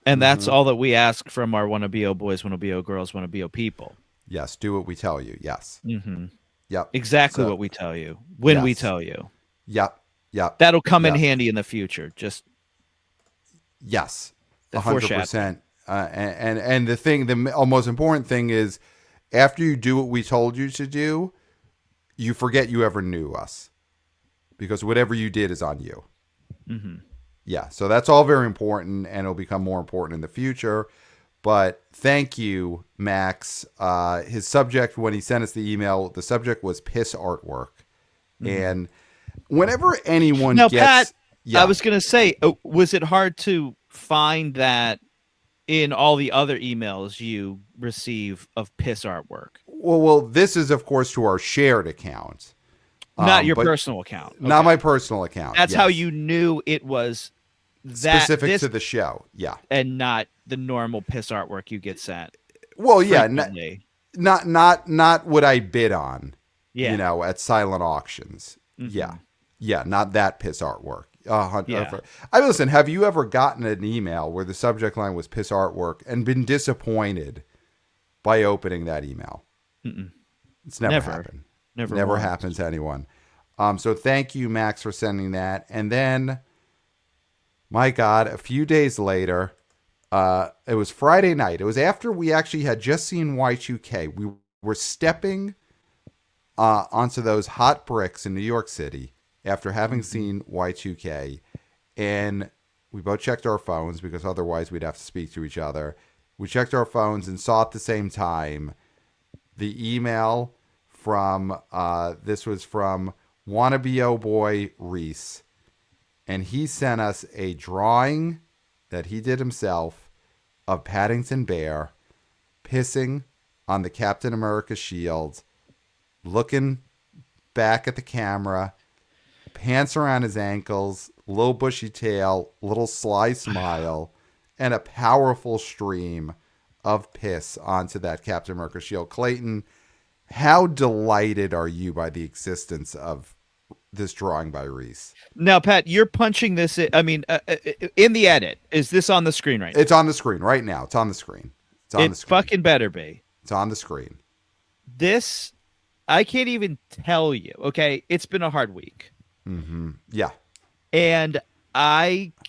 And that's all that we ask from our Wannabe Oh Boys, Wannabe Oh Girls, Wannabe Oh People. Yes, do what we tell you. Yes. Yep. Exactly what we tell you, when we tell you. Yep. Yep. That'll come in handy in the future. Just yes, the 100%. And the thing, the most important thing is, after you do what we told you to do, you forget you ever knew us, because whatever you did is on you. Yeah, so that's all very important, and it'll become more important in the future. But thank you, Max. His subject, when he sent us the email, the subject was piss artwork. And whenever anyone now, gets... Pat, I was going to say, was it hard to find that in all the other emails you receive of piss artwork? Well, this is, of course, to our shared account. Not your personal account. Okay. Not my personal account. That's how you knew it was specific to the show. Yeah. And not the normal piss artwork you get sent. Well, yeah. Not what I bid on, at silent auctions. Yeah. Not that piss artwork. I listen, have you ever gotten an email where the subject line was piss artwork and been disappointed by opening that email? It's never happened. Never happened to anyone. So thank you, Max, for sending that. And then, my God, a few days later, it was Friday night. It was after we actually had just seen Y2K. We were stepping onto those hot bricks in New York City after having seen Y2K. And we both checked our phones, because otherwise we'd have to speak to each other. We checked our phones and saw at the same time the email from, this was from Wannabe Oh Boy Reese. And he sent us a drawing that he did himself of Paddington Bear pissing on the Captain America shield, looking back at the camera, pants around his ankles, little bushy tail, little sly smile, and a powerful stream of piss onto that Captain America shield. Clayton, how delighted are you by the existence of this drawing by Reese? Now, Pat, you're punching this in, in the edit. Is this on the screen right now? It's on the screen right now. It's on the screen. It's on the screen. Fucking better be. It's on the screen. This, I can't even tell you. Okay, it's been a hard week. Yeah. And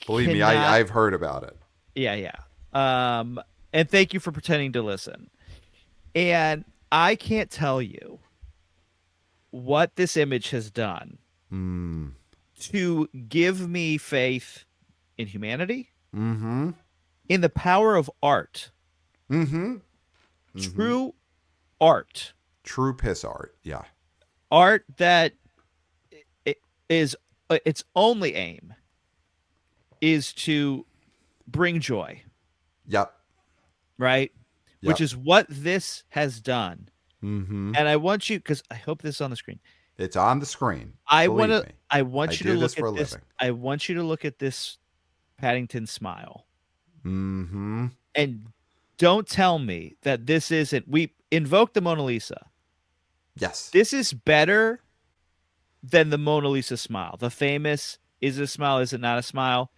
believe me, I've heard about it. Yeah. And thank you for pretending to listen. And I can't tell you what this image has done to give me faith in humanity, in the power of art, true art, true piss art. Yeah. Art that is its only aim is to bring joy. Yep. Right? Yep. Which is what this has done. And I want you, because I hope this is on the screen. It's on the screen. I want you to look at this. I want you to look at this Paddington smile. And don't tell me that this isn't. We invoke the Mona Lisa. Yes. This is better than the Mona Lisa smile. The famous, is it a smile, is it not a smile?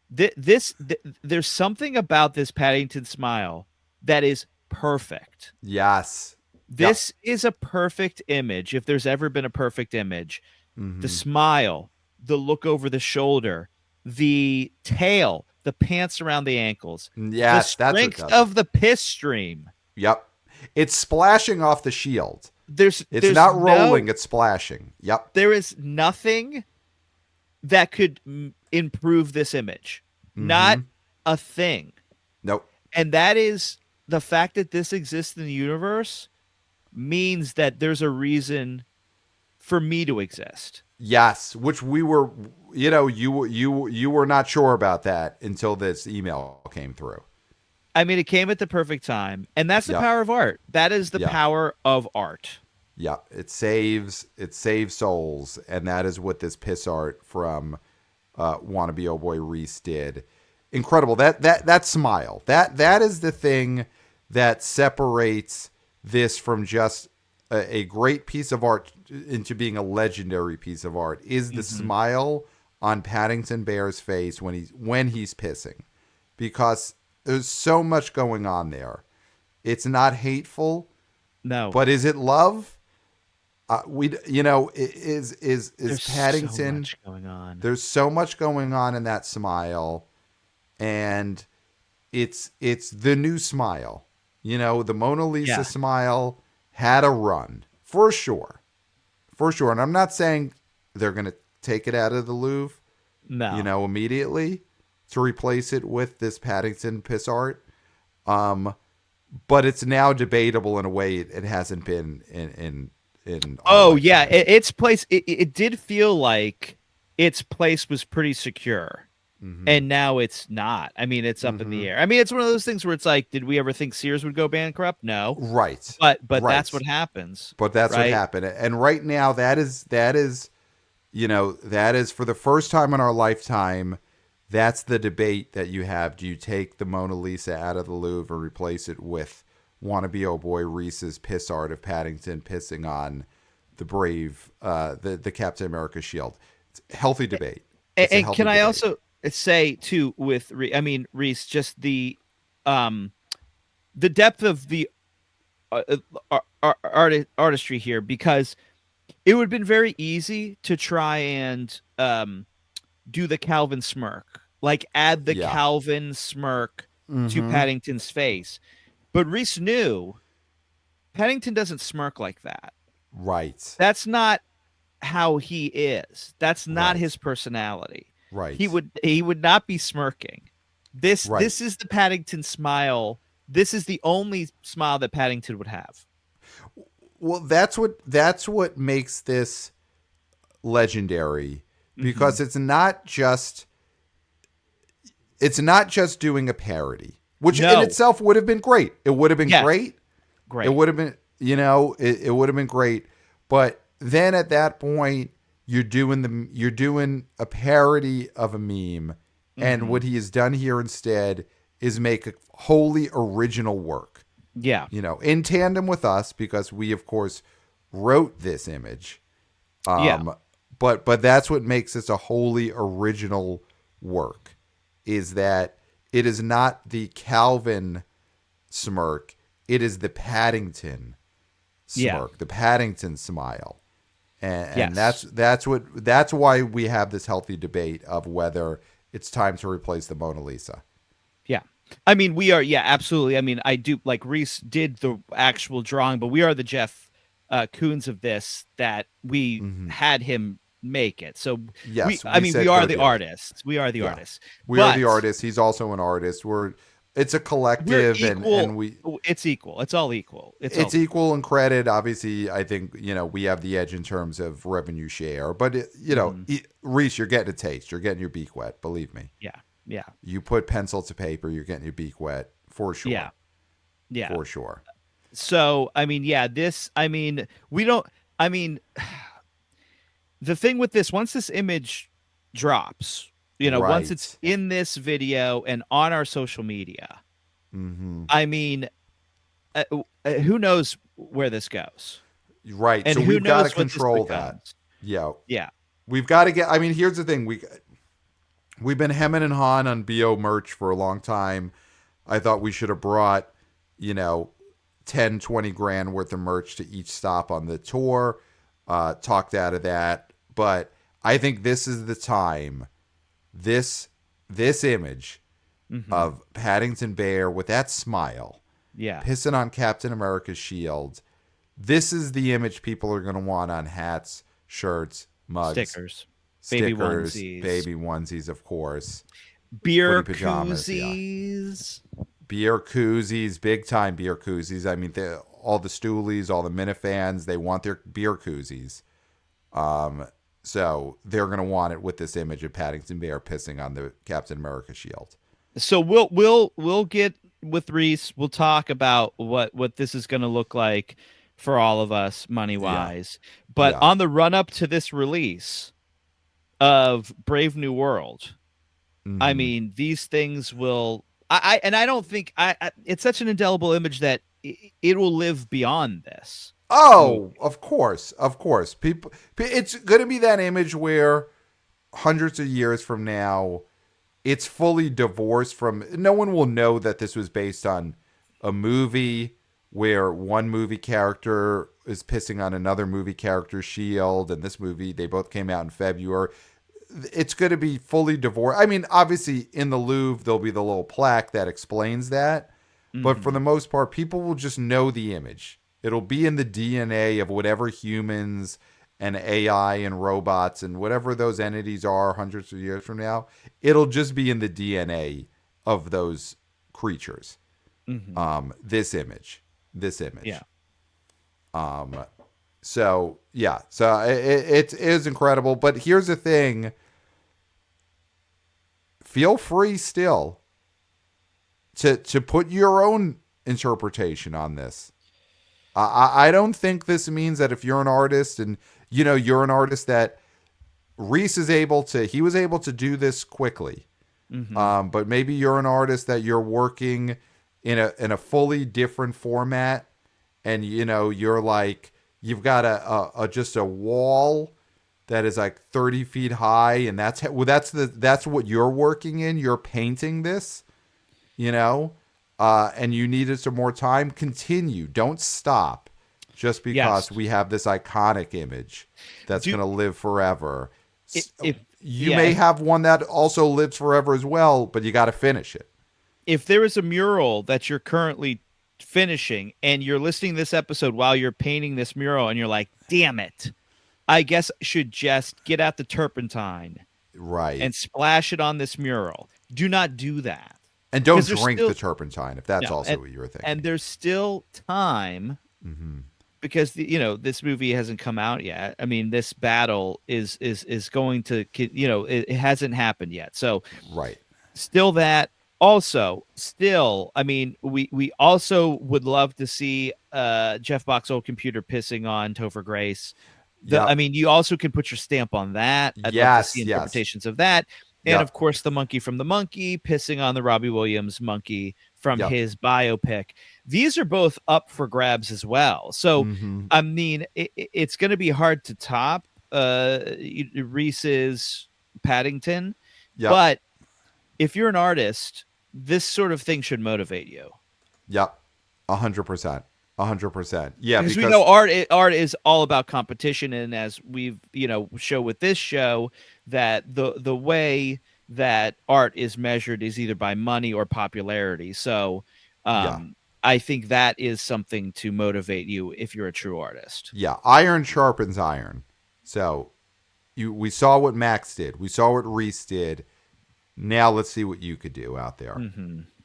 There's something about this Paddington smile that is perfect. Yes. Yep. This is a perfect image. If there's ever been a perfect image, the Hmm. smile, the look over the shoulder, the tail, the pants around the ankles, the Yes, that's what strength does it. of the piss stream. Yep. It's splashing off the shield. There's It's there's not no rolling, it's splashing. Yep. there is nothing that could improve this image. Not Hmm. a thing. Nope. And that is the fact that this exists in the universe means that there's a reason for me to exist. Yes, which we were, you were not sure about that until this email came through. I mean, it came at the perfect time, and that's the Yep. power of art. That is the Yeah. power of art. Yeah, it saves souls, and that is what this piss art from wannabe oh boy Reese did. Incredible. That smile. That is the thing that separates this from just a great piece of art into being a legendary piece of art. Is the Mm-hmm. smile on Paddington Bear's face when he's pissing, because there's so much going on there. It's not hateful, No, but is it love? Is there's so Paddington? much going on. There's so much going on in that smile, and it's the new smile. The Mona Lisa Yeah, smile had a run for sure, for sure. And I'm not saying they're gonna take it out of the Louvre, no, immediately to replace it with this Paddington piss art. Um, but it's now debatable in a way it hasn't been in our Oh yeah, lifetime. its place. It did feel like its place was pretty secure, Mm-hmm. and now it's not. I mean, it's up in Mm-hmm. the air. I mean, it's one of those things where it's like, did we ever think Sears would go bankrupt? No, Right. but that's Right. what happens, But that's what right? happened. And right now that is for the first time in our lifetime, that's the debate that you have. Do you take the Mona Lisa out of the Louvre and replace it with wannabe oh boy Reese's piss art of Paddington pissing on the brave the Captain America shield? It's a healthy debate. And, It's a and can healthy I debate. also say too with I mean Reese, just um the depth of the artistry here, because it would have been very easy to try and do the Calvin smirk, like add the Yeah. Calvin smirk to Mm-hmm. Paddington's face. But Reese knew Paddington doesn't smirk like that. Right. That's not how he is. That's not Right. his personality. He Right. would he would not be smirking. Right. This is the Paddington smile. This is the only smile that Paddington would have. Well, that's what makes this legendary, Hmm. because it's not just doing a parody, which in No. itself would have been great. It would have been Yes. great. It Great. would have been, it would have been great. But then at that point, you're doing a parody of a meme, and Hmm. what he has done here instead is make a wholly original work. Yeah. In tandem with us, because we of course wrote this image. Yeah. But that's what makes this a wholly original work, is that it is not the Calvin smirk, it is the Paddington Yeah. smirk, the Paddington smile. And Yes. that's why we have this healthy debate of whether it's time to replace the Mona Lisa. Yeah. I mean, we are, yeah, absolutely. I mean, I do, like, Reese did the actual drawing, but we are the Jeff Koons of this, that we Hmm. had him make it. So Yes, I we mean, we said are go the do it. artists. We are the Yeah. artists. We are the But artists. He's also an artist. It's a we're collective, and equal. we It's equal. It's all equal. It's all it's equal. equal in credit. Obviously, I think we have the edge in terms of revenue share. But Hmm. Reese, you're getting a taste. You're getting your beak wet. Believe me. Yeah. Yeah. You put pencil to paper, you're getting your beak wet for Yeah. sure. Yeah. For sure. So, I mean, yeah, I mean, we don't, I mean, the thing with this, once this image drops, once it's Right. in this video and on our social media, Mm-hmm. I mean, who knows where this goes, Right. and So who we've got to knows what this control that. becomes. Yeah. Yeah. We've got to get. I mean, here's the thing. we've been hemming and hawing on BO merch for a long time. I thought we should have brought, you know, 10, 20 grand worth of merch to each stop on the tour. Talked out of that. But I think this is the time. This image of Paddington Bear with that smile, Yeah. pissing on Captain America's shield. This is the image people are going to want on hats, shirts, mugs, Stickers. baby onesies, of course. Beer Footy pajamas, yeah. koozies. Beer koozies, big time beer koozies. I mean, all the Stoolies, all the Minifans, they want their beer koozies. So they're going to want it with this image of Paddington Bear pissing on the Captain America shield. So we'll get with Reese. We'll talk about what this is going to look like for all of us money wise. But Yeah. on the run up to this release of Brave New World, I mean, these things will. I don't think it's such an indelible image that it will live beyond this. Oh, of course. People, it's going to be that image where hundreds of years from now, it's fully divorced from. No one will know that this was based on a movie where one movie character is pissing on another movie character's shield, and this movie, they both came out in February. It's going to be fully divorced. I mean, obviously, in the Louvre, there'll be the little plaque that explains that. But for the most part, people will just know the image. It'll be in the DNA of whatever humans and AI and robots and whatever those entities are hundreds of years from now. It'll just be in the DNA of those creatures. This image. Yeah. So it is incredible. But here's the thing. Feel free still to put your own interpretation on this. I don't think this means that if you're an artist and you're an artist that Reese is able to, he was able to do this quickly. But maybe you're an artist that you're working in a fully different format, and you're like, you've got just a wall that is like 30 feet high, and that's what you're working in. You're painting this, and you needed some more time. Continue. Don't stop just because we have this iconic image that's going to live forever. You may have one that also lives forever as well, but you got to finish it. If there is a mural that you're currently finishing and you're listening to this episode while you're painting this mural and you're like, damn it, I guess I should just get out the turpentine and splash it on this mural. Do not do that. And don't drink the turpentine if that's also what you were thinking. And there's still time because this movie hasn't come out yet. I mean, this battle is going to, it hasn't happened yet. So still that. Also, still, I mean, we also would love to see Jeff Bach's old computer pissing on Topher Grace. I mean, you also can put your stamp on that. I'd love to see interpretations of that. And of course, the monkey from The Monkey pissing on the Robbie Williams monkey from his biopic. These are both up for grabs as well. So, I mean, it's going to be hard to top Reese's Paddington. But if you're an artist, this sort of thing should motivate you. Yep. 100%. 100%. Yeah. Because we know art is all about competition. And as we've, show with this show, that the way that art is measured is either by money or popularity. So I think that is something to motivate you if you're a true artist. Yeah. Iron sharpens iron. So we saw what Max did. We saw what Reese did. Now let's see what you could do out there.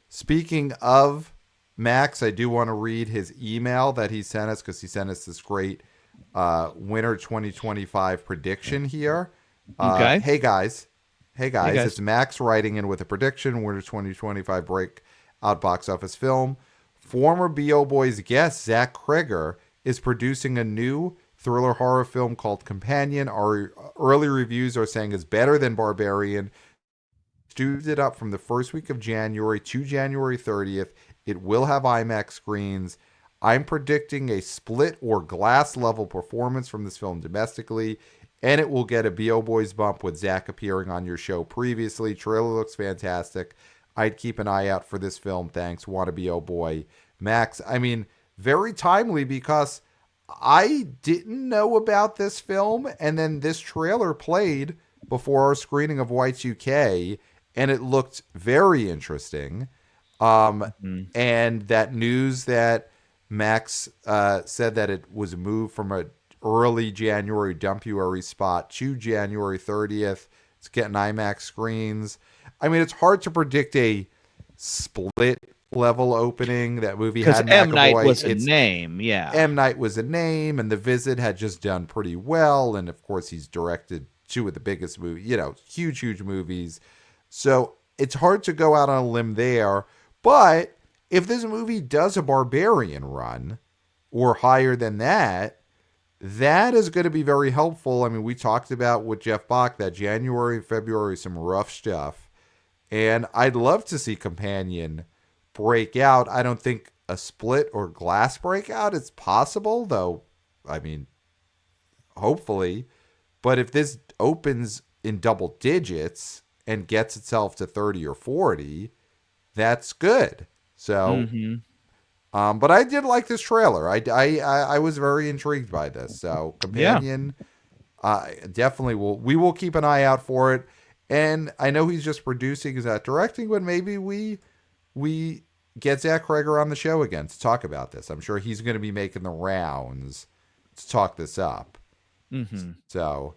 Speaking of Max, I do want to read his email that he sent us because he sent us this great winter 2025 prediction here. Okay. Hey guys, it's Max writing in with a prediction. Winter 2025 breakout box office film. Former B.O. Boys guest Zach Kreger is producing a new thriller horror film called Companion. Our early reviews are saying it's better than Barbarian. Stewed it up from the first week of January to January 30th. It will have IMAX screens. I'm predicting a split or glass level performance from this film domestically. and it will get a BO Boys bump with Zach appearing on your show previously. Trailer looks fantastic. I'd keep an eye out for this film. Thanks. Wanna be oh boy, Max. I mean, very timely because I didn't know about this film, and then this trailer played before our screening of Y2K, and it looked very interesting. And that news that Max said that it was moved from a early January dumpuary spot to January 30th. It's getting IMAX screens. I mean, it's hard to predict a split level opening. That movie had M. Night McAvoy. was a name, yeah. M. Night was a name, and The Visit had just done pretty well. And of course, he's directed two of the biggest movies, huge movies. So it's hard to go out on a limb there. But if this movie does a Barbarian run or higher than that, that is going to be very helpful. I mean, we talked about with Jeff Bach that January and February, some rough stuff. And I'd love to see Companion break out. I don't think a split or glass breakout is possible, though. I mean, hopefully. But if this opens in double digits and gets itself to 30 or 40, that's good. So, but I did like this trailer. I was very intrigued by this. So, Companion, definitely we will keep an eye out for it. And I know he's just producing, he's not directing, but maybe we get Zach Kreger on the show again to talk about this. I'm sure he's going to be making the rounds to talk this up. So,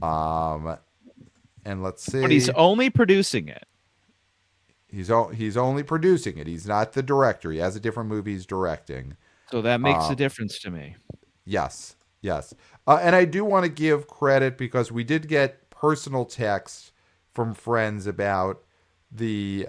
and let's see. But he's only producing it. He's only producing it. He's not the director. He has a different movie he's directing. So that makes a difference to me. Yes. And I do want to give credit because we did get personal texts from friends about the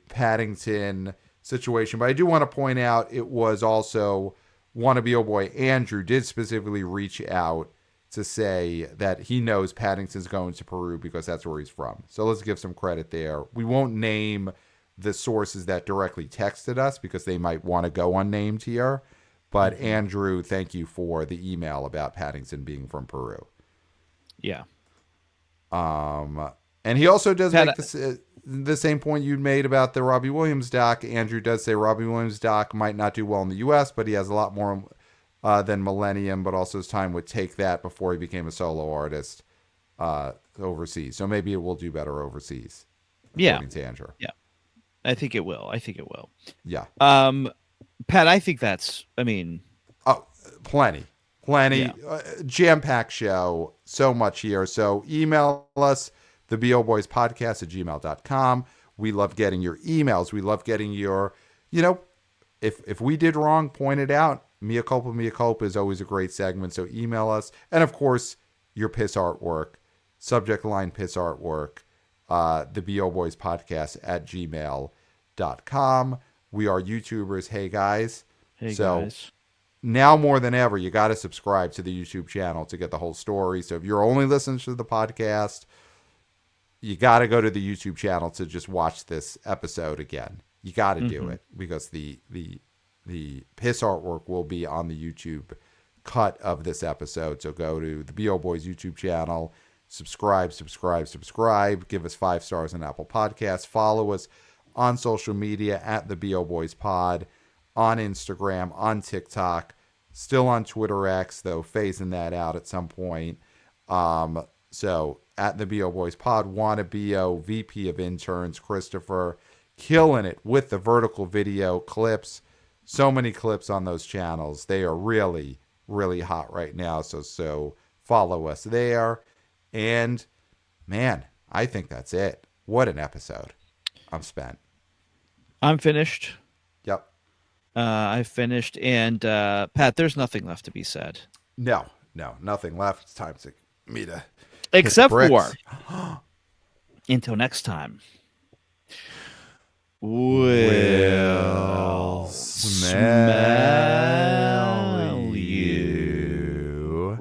Paddington situation. But I do want to point out it was also Wannabe Oh Boy Andrew did specifically reach out to say that he knows Paddington's going to Peru because that's where he's from. So let's give some credit there. We won't name the sources that directly texted us because they might want to go unnamed here. But Andrew, thank you for the email about Paddington being from Peru. Yeah. And he also does make the same point you made about the Robbie Williams doc. Andrew does say Robbie Williams doc might not do well in the U.S., but he has a lot more than Millennium, but also his time would take that before he became a solo artist overseas. So maybe it will do better overseas. According to Andrew. Yeah. I think it will. Yeah. Pat, I think that's, plenty. Yeah. Jam-packed show. So much here. So email us, theboboyspodcast at gmail.com. We love getting your emails. We love getting your, if we did wrong, point it out. Mea culpa is always a great segment. So email us. And of course, your piss artwork, subject line piss artwork, theboboyspodcast at gmail.com. We are YouTubers. Hey guys. Now more than ever, you got to subscribe to the YouTube channel to get the whole story. So if you're only listening to the podcast, you got to go to the YouTube channel to just watch this episode again. You got to do it because the piss artwork will be on the YouTube cut of this episode. So go to the BO Boys YouTube channel, subscribe, give us 5 stars on Apple Podcasts, follow us on social media at the BO Boys Pod, on Instagram, on TikTok, still on Twitter X, though phasing that out at some point. So at the BO Boys Pod, WannaBO, VP of Interns, Christopher, killing it with the vertical video clips. So many clips on those channels. They are really, really hot right now. So follow us there. And man, I think that's it. What an episode. I'm spent. I'm finished. Yep. I finished. And Pat, there's nothing left to be said. No, nothing left. It's time to me to except for until next time. We'll smell you